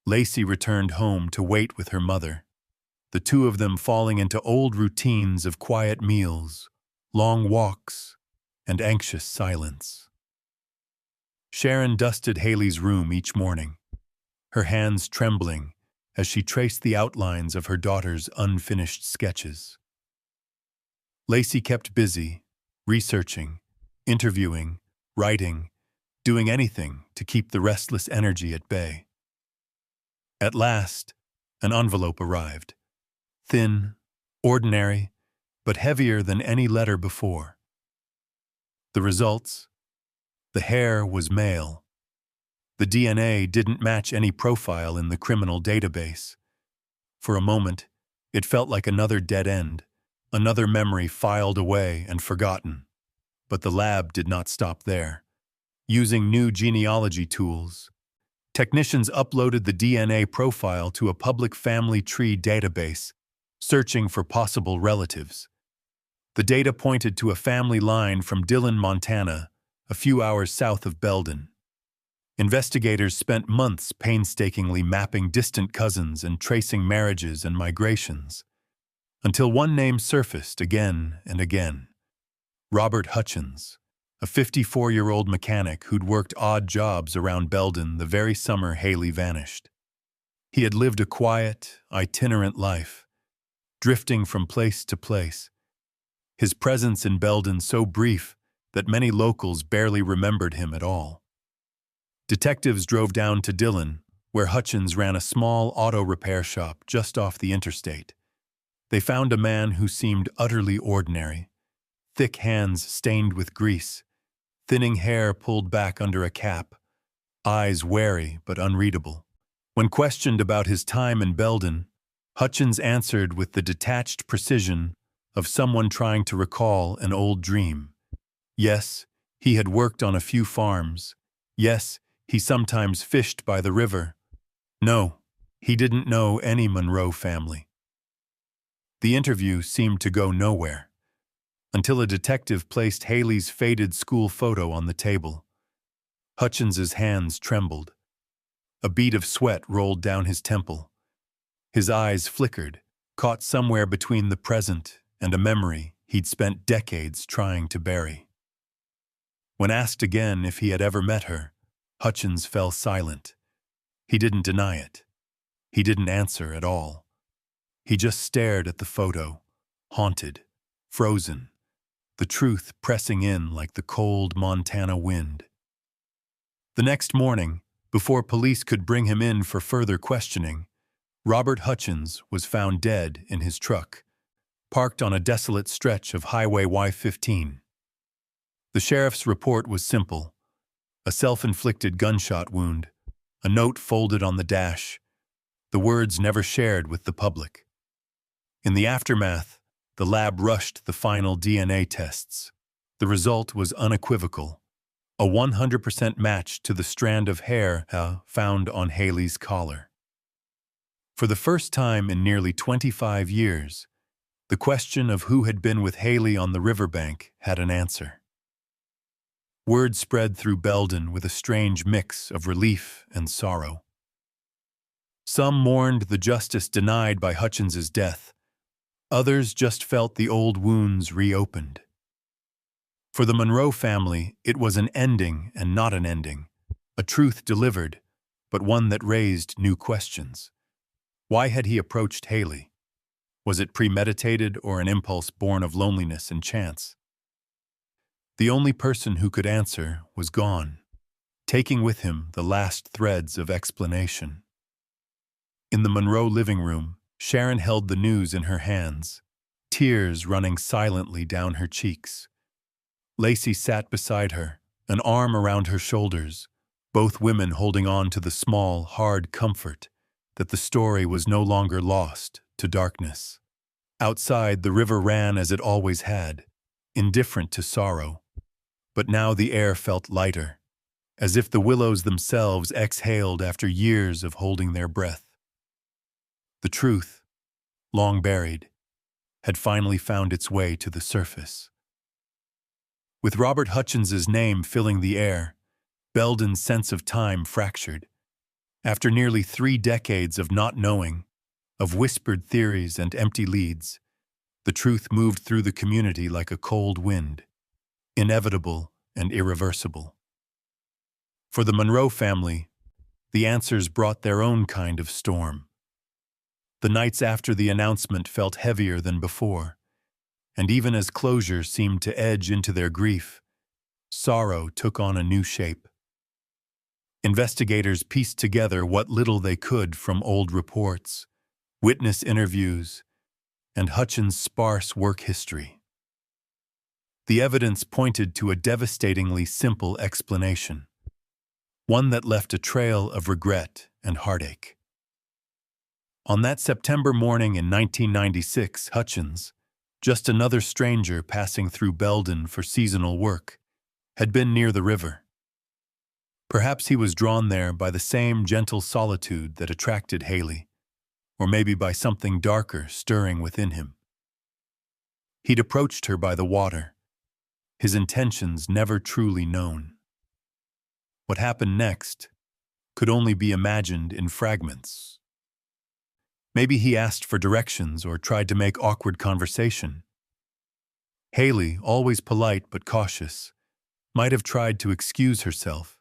S1: Lacey returned home to wait with her mother, the two of them falling into old routines of quiet meals, long walks, and anxious silence. Sharon dusted Haley's room each morning, her hands trembling as she traced the outlines of her daughter's unfinished sketches. Lacey kept busy, researching, interviewing, writing, doing anything to keep the restless energy at bay. At last, an envelope arrived, thin, ordinary, but heavier than any letter before. The results? The hair was male. The DNA didn't match any profile in the criminal database. For a moment, it felt like another dead end, another memory filed away and forgotten. But the lab did not stop there. Using new genealogy tools, technicians uploaded the DNA profile to a public family tree database, searching for possible relatives. The data pointed to a family line from Dillon, Montana, a few hours south of Belden. Investigators spent months painstakingly mapping distant cousins and tracing marriages and migrations, until one name surfaced again and again. Robert Hutchins, a 54-year-old mechanic who'd worked odd jobs around Belden the very summer Haley vanished. He had lived a quiet, itinerant life, drifting from place to place, his presence in Belden so brief that many locals barely remembered him at all. Detectives drove down to Dillon, where Hutchins ran a small auto repair shop just off the interstate. They found a man who seemed utterly ordinary, thick hands stained with grease, thinning hair pulled back under a cap, eyes wary but unreadable. When questioned about his time in Belden, Hutchins answered with the detached precision of someone trying to recall an old dream. Yes, he had worked on a few farms. Yes, he sometimes fished by the river. No, he didn't know any Monroe family. The interview seemed to go nowhere, until a detective placed Haley's faded school photo on the table. Hutchins's hands trembled. A bead of sweat rolled down his temple. His eyes flickered, caught somewhere between the present and a memory he'd spent decades trying to bury. When asked again if he had ever met her, Hutchins fell silent. He didn't deny it. He didn't answer at all. He just stared at the photo, haunted, frozen, the truth pressing in like the cold Montana wind. The next morning, before police could bring him in for further questioning, Robert Hutchins was found dead in his truck, parked on a desolate stretch of Highway Y-15. The sheriff's report was simple: a self-inflicted gunshot wound, a note folded on the dash, the words never shared with the public. In the aftermath, the lab rushed the final DNA tests. The result was unequivocal: a 100% match to the strand of hair found on Haley's collar. For the first time in nearly 25 years, the question of who had been with Haley on the riverbank had an answer. Word spread through Belden with a strange mix of relief and sorrow. Some mourned the justice denied by Hutchins's death. Others just felt the old wounds reopened. For the Monroe family, it was an ending and not an ending, a truth delivered, but one that raised new questions. Why had he approached Haley? Was it premeditated or an impulse born of loneliness and chance? The only person who could answer was gone, taking with him the last threads of explanation. In the Monroe living room, Sharon held the news in her hands, tears running silently down her cheeks. Lacey sat beside her, an arm around her shoulders, both women holding on to the small, hard comfort that the story was no longer lost to darkness. Outside, the river ran as it always had, indifferent to sorrow. But now the air felt lighter, as if the willows themselves exhaled after years of holding their breath. The truth, long buried, had finally found its way to the surface. With Robert Hutchins's name filling the air, Belden's sense of time fractured. After nearly 3 decades of not knowing, of whispered theories and empty leads, the truth moved through the community like a cold wind, inevitable and irreversible. For the Monroe family, the answers brought their own kind of storm. The nights after the announcement felt heavier than before, and even as closure seemed to edge into their grief, sorrow took on a new shape. Investigators pieced together what little they could from old reports, witness interviews, and Hutchins' sparse work history. The evidence pointed to a devastatingly simple explanation, one that left a trail of regret and heartache. On that September morning in 1996, Hutchins, just another stranger passing through Belden for seasonal work, had been near the river. Perhaps he was drawn there by the same gentle solitude that attracted Haley, or maybe by something darker stirring within him. He'd approached her by the water, his intentions never truly known. What happened next could only be imagined in fragments. Maybe he asked for directions or tried to make awkward conversation. Haley, always polite but cautious, might have tried to excuse herself,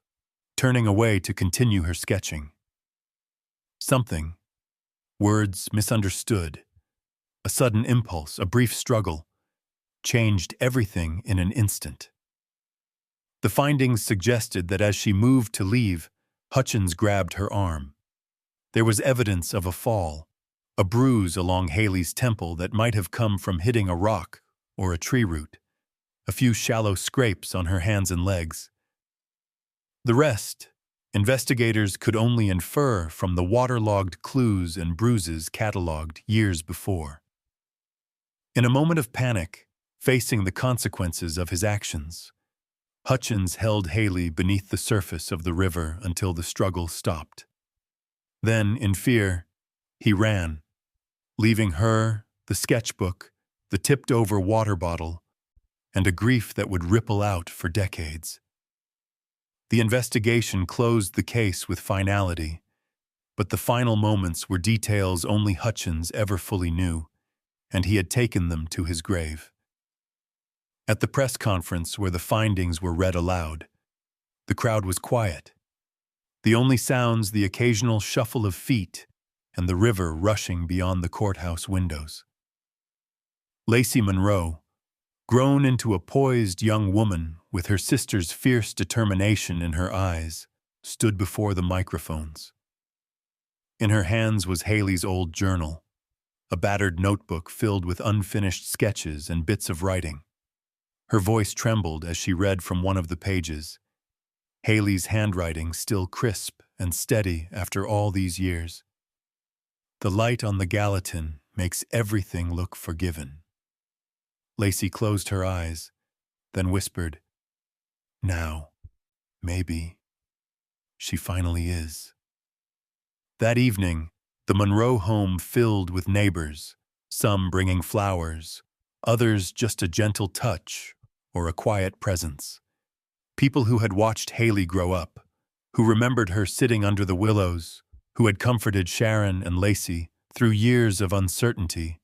S1: turning away to continue her sketching. Something, words misunderstood, a sudden impulse, a brief struggle, changed everything in an instant. The findings suggested that as she moved to leave, Hutchins grabbed her arm. There was evidence of a fall, a bruise along Haley's temple that might have come from hitting a rock or a tree root, a few shallow scrapes on her hands and legs. The rest, investigators could only infer from the waterlogged clues and bruises catalogued years before. In a moment of panic, facing the consequences of his actions, Hutchins held Haley beneath the surface of the river until the struggle stopped. Then, in fear, he ran, leaving her, the sketchbook, the tipped-over water bottle, and a grief that would ripple out for decades. The investigation closed the case with finality, but the final moments were details only Hutchins ever fully knew, and he had taken them to his grave. At the press conference where the findings were read aloud, the crowd was quiet. The only sounds the occasional shuffle of feet and the river rushing beyond the courthouse windows. Lacey Monroe, grown into a poised young woman with her sister's fierce determination in her eyes, stood before the microphones. In her hands was Haley's old journal, a battered notebook filled with unfinished sketches and bits of writing. Her voice trembled as she read from one of the pages, Haley's handwriting still crisp and steady after all these years. The light on the Gallatin makes everything look forgiven. Lacey closed her eyes, then whispered, "Now, maybe, she finally is." That evening, the Monroe home filled with neighbors, some bringing flowers, others just a gentle touch or a quiet presence. People who had watched Haley grow up, who remembered her sitting under the willows, who had comforted Sharon and Lacey through years of uncertainty,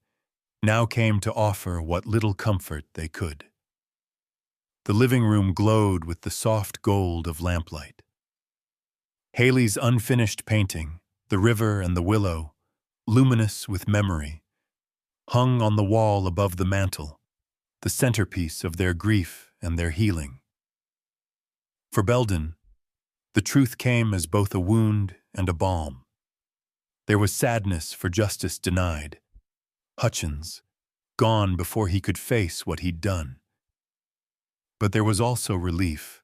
S1: now came to offer what little comfort they could. The living room glowed with the soft gold of lamplight. Haley's unfinished painting, the river and the willow, luminous with memory, hung on the wall above the mantel, the centerpiece of their grief and their healing. For Belden, the truth came as both a wound and a balm. There was sadness for justice denied, Hutchins, gone before he could face what he'd done. But there was also relief,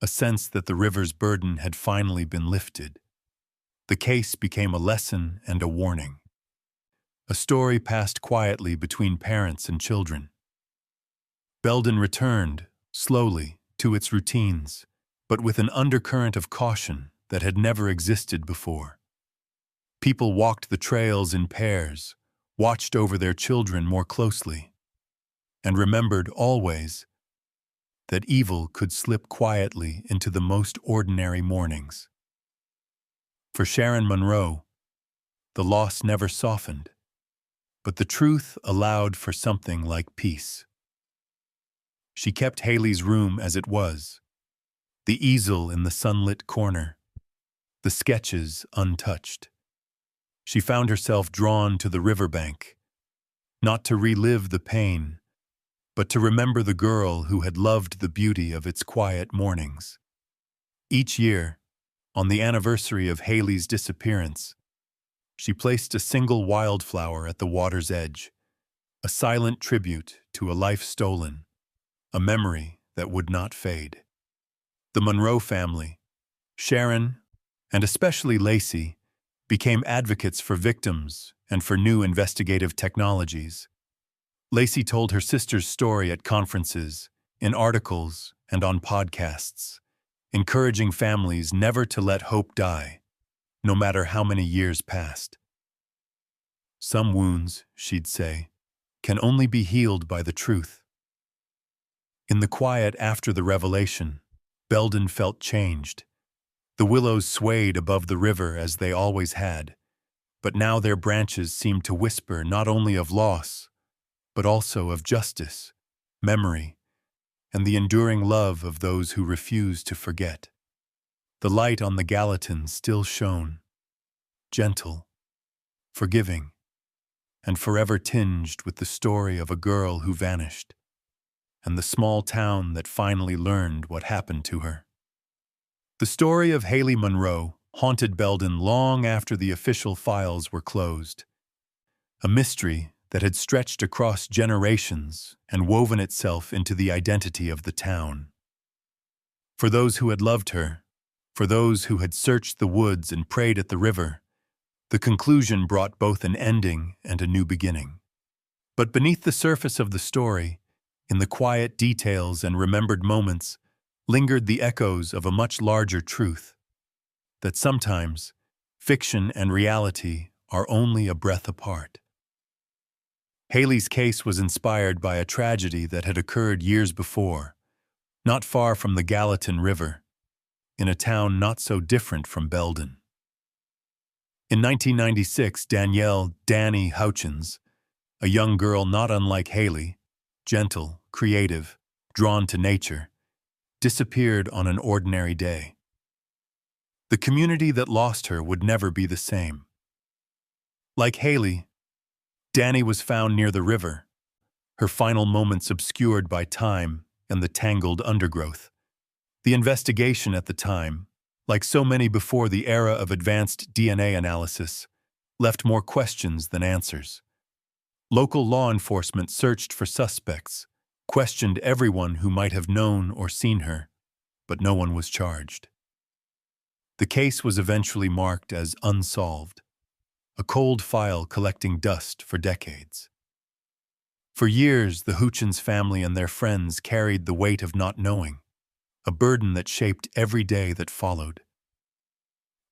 S1: a sense that the river's burden had finally been lifted. The case became a lesson and a warning. A story passed quietly between parents and children. Belden returned, slowly, to its routines, but with an undercurrent of caution that had never existed before. People walked the trails in pairs, watched over their children more closely, and remembered always that evil could slip quietly into the most ordinary mornings. For Sharon Monroe, the loss never softened, but the truth allowed for something like peace. She kept Haley's room as it was, the easel in the sunlit corner, the sketches untouched. She found herself drawn to the riverbank, not to relive the pain, but to remember the girl who had loved the beauty of its quiet mornings. Each year, on the anniversary of Haley's disappearance, she placed a single wildflower at the water's edge, a silent tribute to a life stolen, a memory that would not fade. The Monroe family, Sharon, and especially Lacey, became advocates for victims and for new investigative technologies. Lacey told her sister's story at conferences, in articles, and on podcasts, encouraging families never to let hope die, no matter how many years passed. Some wounds, she'd say, can only be healed by the truth. In the quiet after the revelation, Belden felt changed. The willows swayed above the river as they always had, but now their branches seemed to whisper not only of loss, but also of justice, memory, and the enduring love of those who refuse to forget. The light on the Gallatin still shone, gentle, forgiving, and forever tinged with the story of a girl who vanished, and the small town that finally learned what happened to her. The story of Haley Monroe haunted Belden long after the official files were closed, a mystery that had stretched across generations and woven itself into the identity of the town. For those who had loved her, for those who had searched the woods and prayed at the river, the conclusion brought both an ending and a new beginning. But beneath the surface of the story, in the quiet details and remembered moments, lingered the echoes of a much larger truth, that sometimes fiction and reality are only a breath apart. Haley's case was inspired by a tragedy that had occurred years before, not far from the Gallatin River, in a town not so different from Belden. In 1996, Danielle "Danny" Hutchins, a young girl not unlike Haley, gentle, creative, drawn to nature, disappeared on an ordinary day. The community that lost her would never be the same. Like Haley, Danny was found near the river, her final moments obscured by time and the tangled undergrowth. The investigation at the time, like so many before the era of advanced DNA analysis, left more questions than answers. Local law enforcement searched for suspects, questioned everyone who might have known or seen her, but no one was charged. The case was eventually marked as unsolved, a cold file collecting dust for decades. For years, the Hutchins family and their friends carried the weight of not knowing, a burden that shaped every day that followed.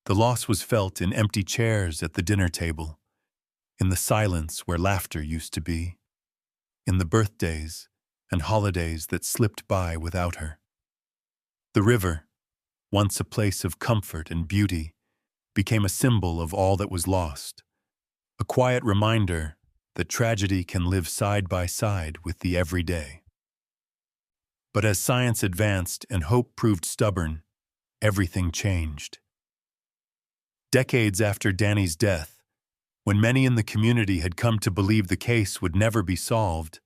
S1: The loss was felt in empty chairs at the dinner table, in the silence where laughter used to be, in the birthdays and holidays that slipped by without her. The river, once a place of comfort and beauty, became a symbol of all that was lost, a quiet reminder that tragedy can live side by side with the everyday. But as science advanced and hope proved stubborn, everything changed. Decades after Danny's death, when many in the community had come to believe the case would never be solved,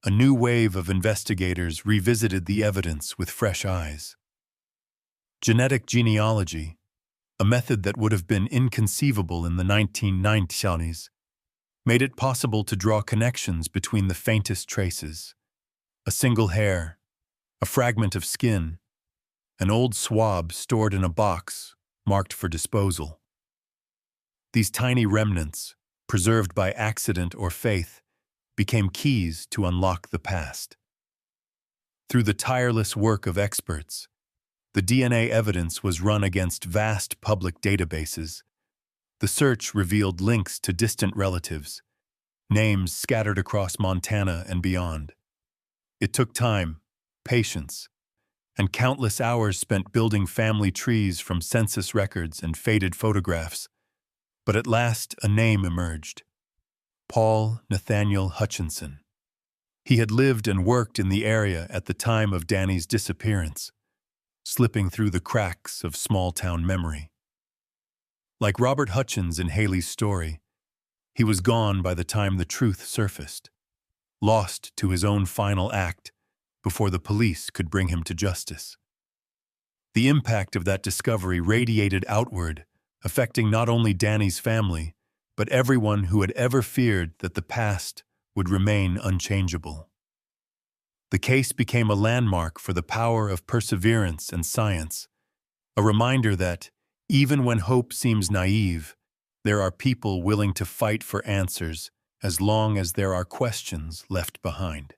S1: a new wave of investigators revisited the evidence with fresh eyes. Genetic genealogy, a method that would have been inconceivable in the 1990s, made it possible to draw connections between the faintest traces: a single hair, a fragment of skin, an old swab stored in a box marked for disposal. These tiny remnants, preserved by accident or faith, became keys to unlock the past. Through the tireless work of experts, the DNA evidence was run against vast public databases. The search revealed links to distant relatives, names scattered across Montana and beyond. It took time, patience, and countless hours spent building family trees from census records and faded photographs. But at last a name emerged: Paul Nathaniel Hutchinson. He had lived and worked in the area at the time of Danny's disappearance, slipping through the cracks of small-town memory. Like Robert Hutchins in Haley's story, he was gone by the time the truth surfaced, lost to his own final act before the police could bring him to justice. The impact of that discovery radiated outward, affecting not only Danny's family, but everyone who had ever feared that the past would remain unchangeable. The case became a landmark for the power of perseverance and science, a reminder that, even when hope seems naive, there are people willing to fight for answers as long as there are questions left behind.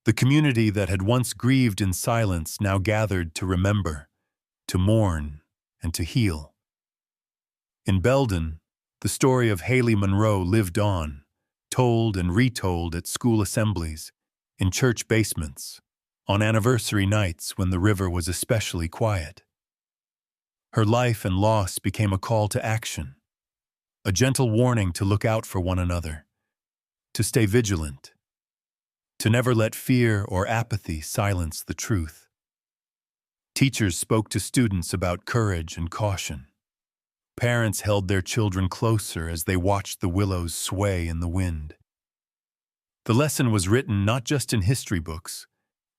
S1: The community that had once grieved in silence now gathered to remember, to mourn, and to heal. In Belden, the story of Haley Monroe lived on, told and retold at school assemblies, in church basements, on anniversary nights when the river was especially quiet. Her life and loss became a call to action, a gentle warning to look out for one another, to stay vigilant, to never let fear or apathy silence the truth. Teachers spoke to students about courage and caution. Parents held their children closer as they watched the willows sway in the wind. The lesson was written not just in history books,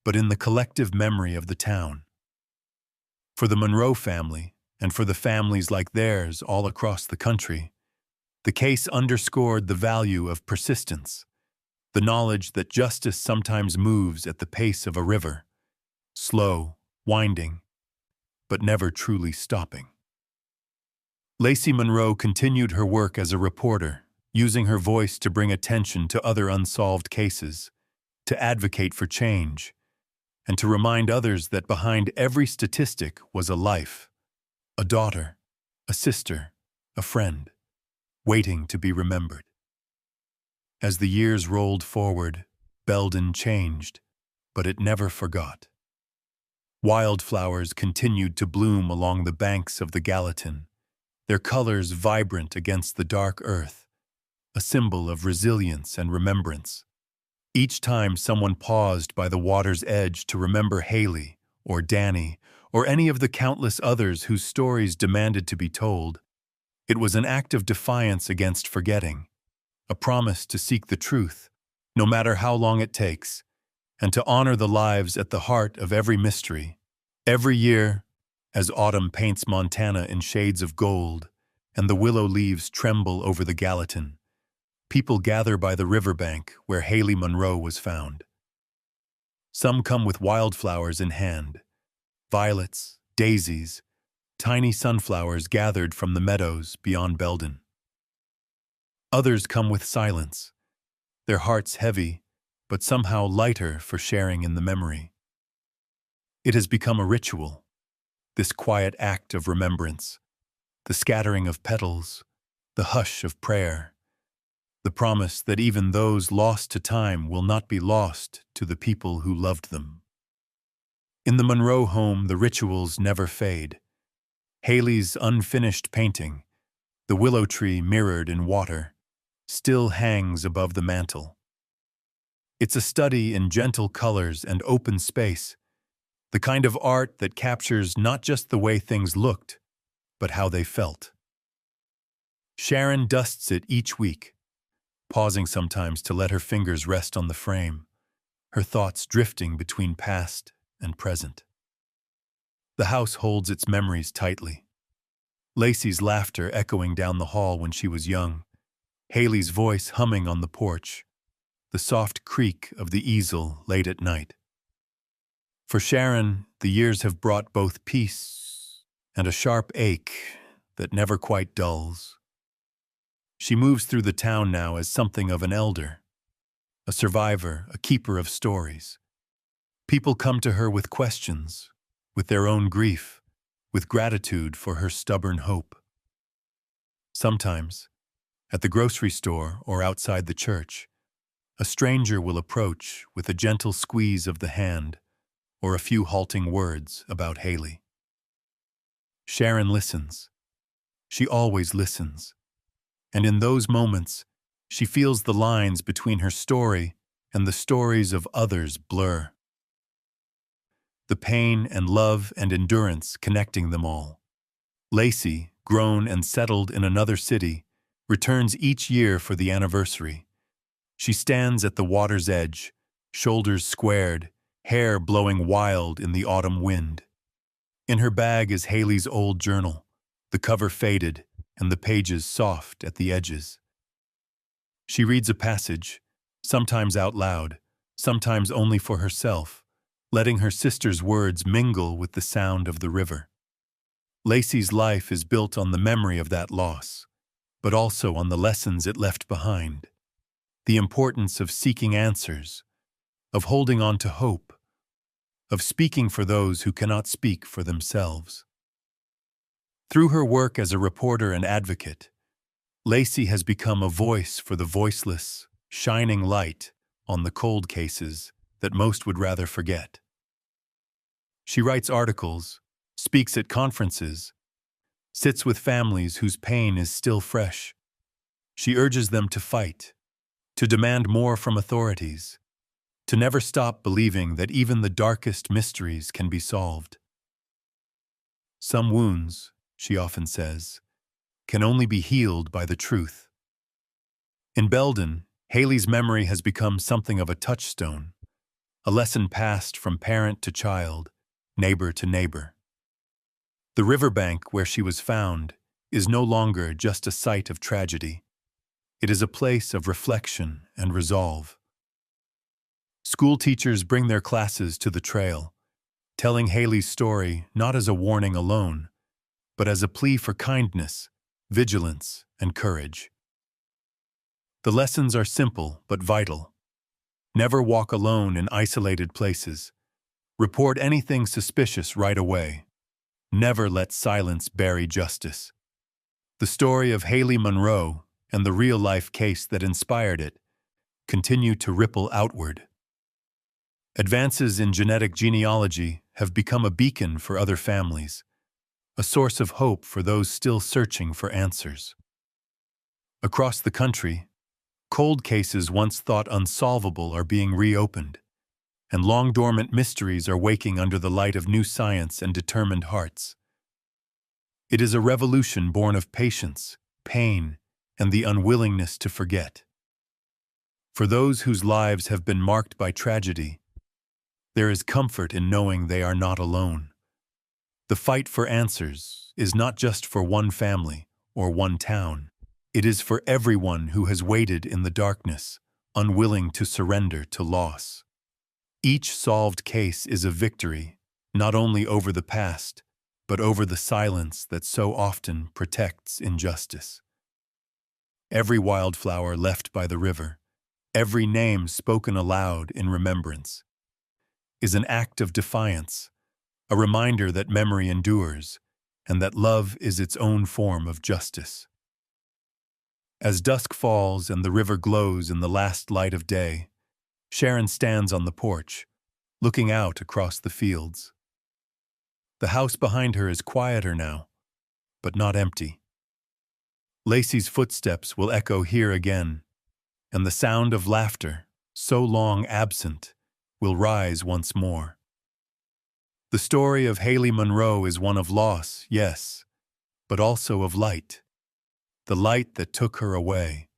S1: but in the collective memory of the town. For the Monroe family, and for the families like theirs all across the country, the case underscored the value of persistence, the knowledge that justice sometimes moves at the pace of a river, slow, winding, but never truly stopping. Lacey Monroe continued her work as a reporter, using her voice to bring attention to other unsolved cases, to advocate for change, and to remind others that behind every statistic was a life, a daughter, a sister, a friend, waiting to be remembered. As the years rolled forward, Belden changed, but it never forgot. Wildflowers continued to bloom along the banks of the Gallatin, their colors vibrant against the dark earth, a symbol of resilience and remembrance. Each time someone paused by the water's edge to remember Haley, or Danny, or any of the countless others whose stories demanded to be told, it was an act of defiance against forgetting, a promise to seek the truth, no matter how long it takes, and to honor the lives at the heart of every mystery. Every year, as autumn paints Montana in shades of gold, and the willow leaves tremble over the Gallatin, people gather by the riverbank where Haley Monroe was found. Some come with wildflowers in hand, violets, daisies, tiny sunflowers gathered from the meadows beyond Belden. Others come with silence, their hearts heavy, but somehow lighter for sharing in the memory. It has become a ritual, this quiet act of remembrance, the scattering of petals, the hush of prayer, the promise that even those lost to time will not be lost to the people who loved them. In the Monroe home, the rituals never fade. Haley's unfinished painting, the willow tree mirrored in water, still hangs above the mantel. It's a study in gentle colors and open space, the kind of art that captures not just the way things looked, but how they felt. Sharon dusts it each week, pausing sometimes to let her fingers rest on the frame, her thoughts drifting between past and present. The house holds its memories tightly. Lacey's laughter echoing down the hall when she was young, Haley's voice humming on the porch, the soft creak of the easel late at night. For Sharon, the years have brought both peace and a sharp ache that never quite dulls. She moves through the town now as something of an elder, a survivor, a keeper of stories. People come to her with questions, with their own grief, with gratitude for her stubborn hope. Sometimes, at the grocery store or outside the church, a stranger will approach with a gentle squeeze of the hand or a few halting words about Haley. Sharon listens. She always listens. And in those moments, she feels the lines between her story and the stories of others blur. The pain and love and endurance connecting them all. Lacey, grown and settled in another city, returns each year for the anniversary. She stands at the water's edge, shoulders squared, hair blowing wild in the autumn wind. In her bag is Haley's old journal, the cover faded and the pages soft at the edges. She reads a passage, sometimes out loud, sometimes only for herself, letting her sister's words mingle with the sound of the river. Lacey's life is built on the memory of that loss, but also on the lessons it left behind. The importance of seeking answers, of holding on to hope, of speaking for those who cannot speak for themselves. Through her work as a reporter and advocate, Lacey has become a voice for the voiceless, shining light on the cold cases that most would rather forget. She writes articles, speaks at conferences, sits with families whose pain is still fresh. She urges them to fight, to demand more from authorities, to never stop believing that even the darkest mysteries can be solved. Some wounds, she often says, can only be healed by the truth. In Belden, Haley's memory has become something of a touchstone, a lesson passed from parent to child, neighbor to neighbor. The riverbank where she was found is no longer just a site of tragedy. It is a place of reflection and resolve. School teachers bring their classes to the trail, telling Haley's story not as a warning alone, but as a plea for kindness, vigilance, and courage. The lessons are simple but vital. Never walk alone in isolated places. Report anything suspicious right away. Never let silence bury justice. The story of Haley Monroe and the real-life case that inspired it continue to ripple outward. Advances in genetic genealogy have become a beacon for other families, a source of hope for those still searching for answers. Across the country, Cold cases once thought unsolvable are being reopened, and long-dormant mysteries are waking under the light of new science and determined hearts. It is a revolution born of patience, pain, and the unwillingness to forget. For those whose lives have been marked by tragedy, there is comfort in knowing they are not alone. The fight for answers is not just for one family or one town. It is for everyone who has waited in the darkness, unwilling to surrender to loss. Each solved case is a victory, not only over the past, but over the silence that so often protects injustice. Every wildflower left by the river, every name spoken aloud in remembrance, is an act of defiance, a reminder that memory endures, and that love is its own form of justice. As dusk falls and the river glows in the last light of day, Sharon stands on the porch, looking out across the fields. The house behind her is quieter now, but not empty. Lacey's footsteps will echo here again, and the sound of laughter, so long absent, will rise once more. The story of Haley Monroe is one of loss, yes, but also of light. The light that took her away,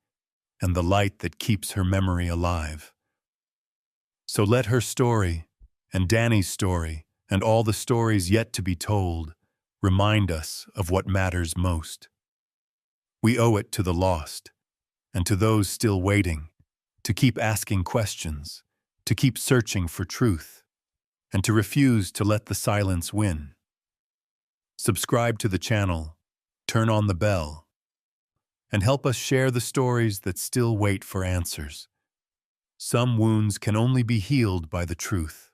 S1: and the light that keeps her memory alive. So let her story, and Danny's story, and all the stories yet to be told, remind us of what matters most. We owe it to the lost, and to those still waiting, to keep asking questions, to keep searching for truth, and to refuse to let the silence win. Subscribe to the channel, turn on the bell, and help us share the stories that still wait for answers. Some wounds can only be healed by the truth.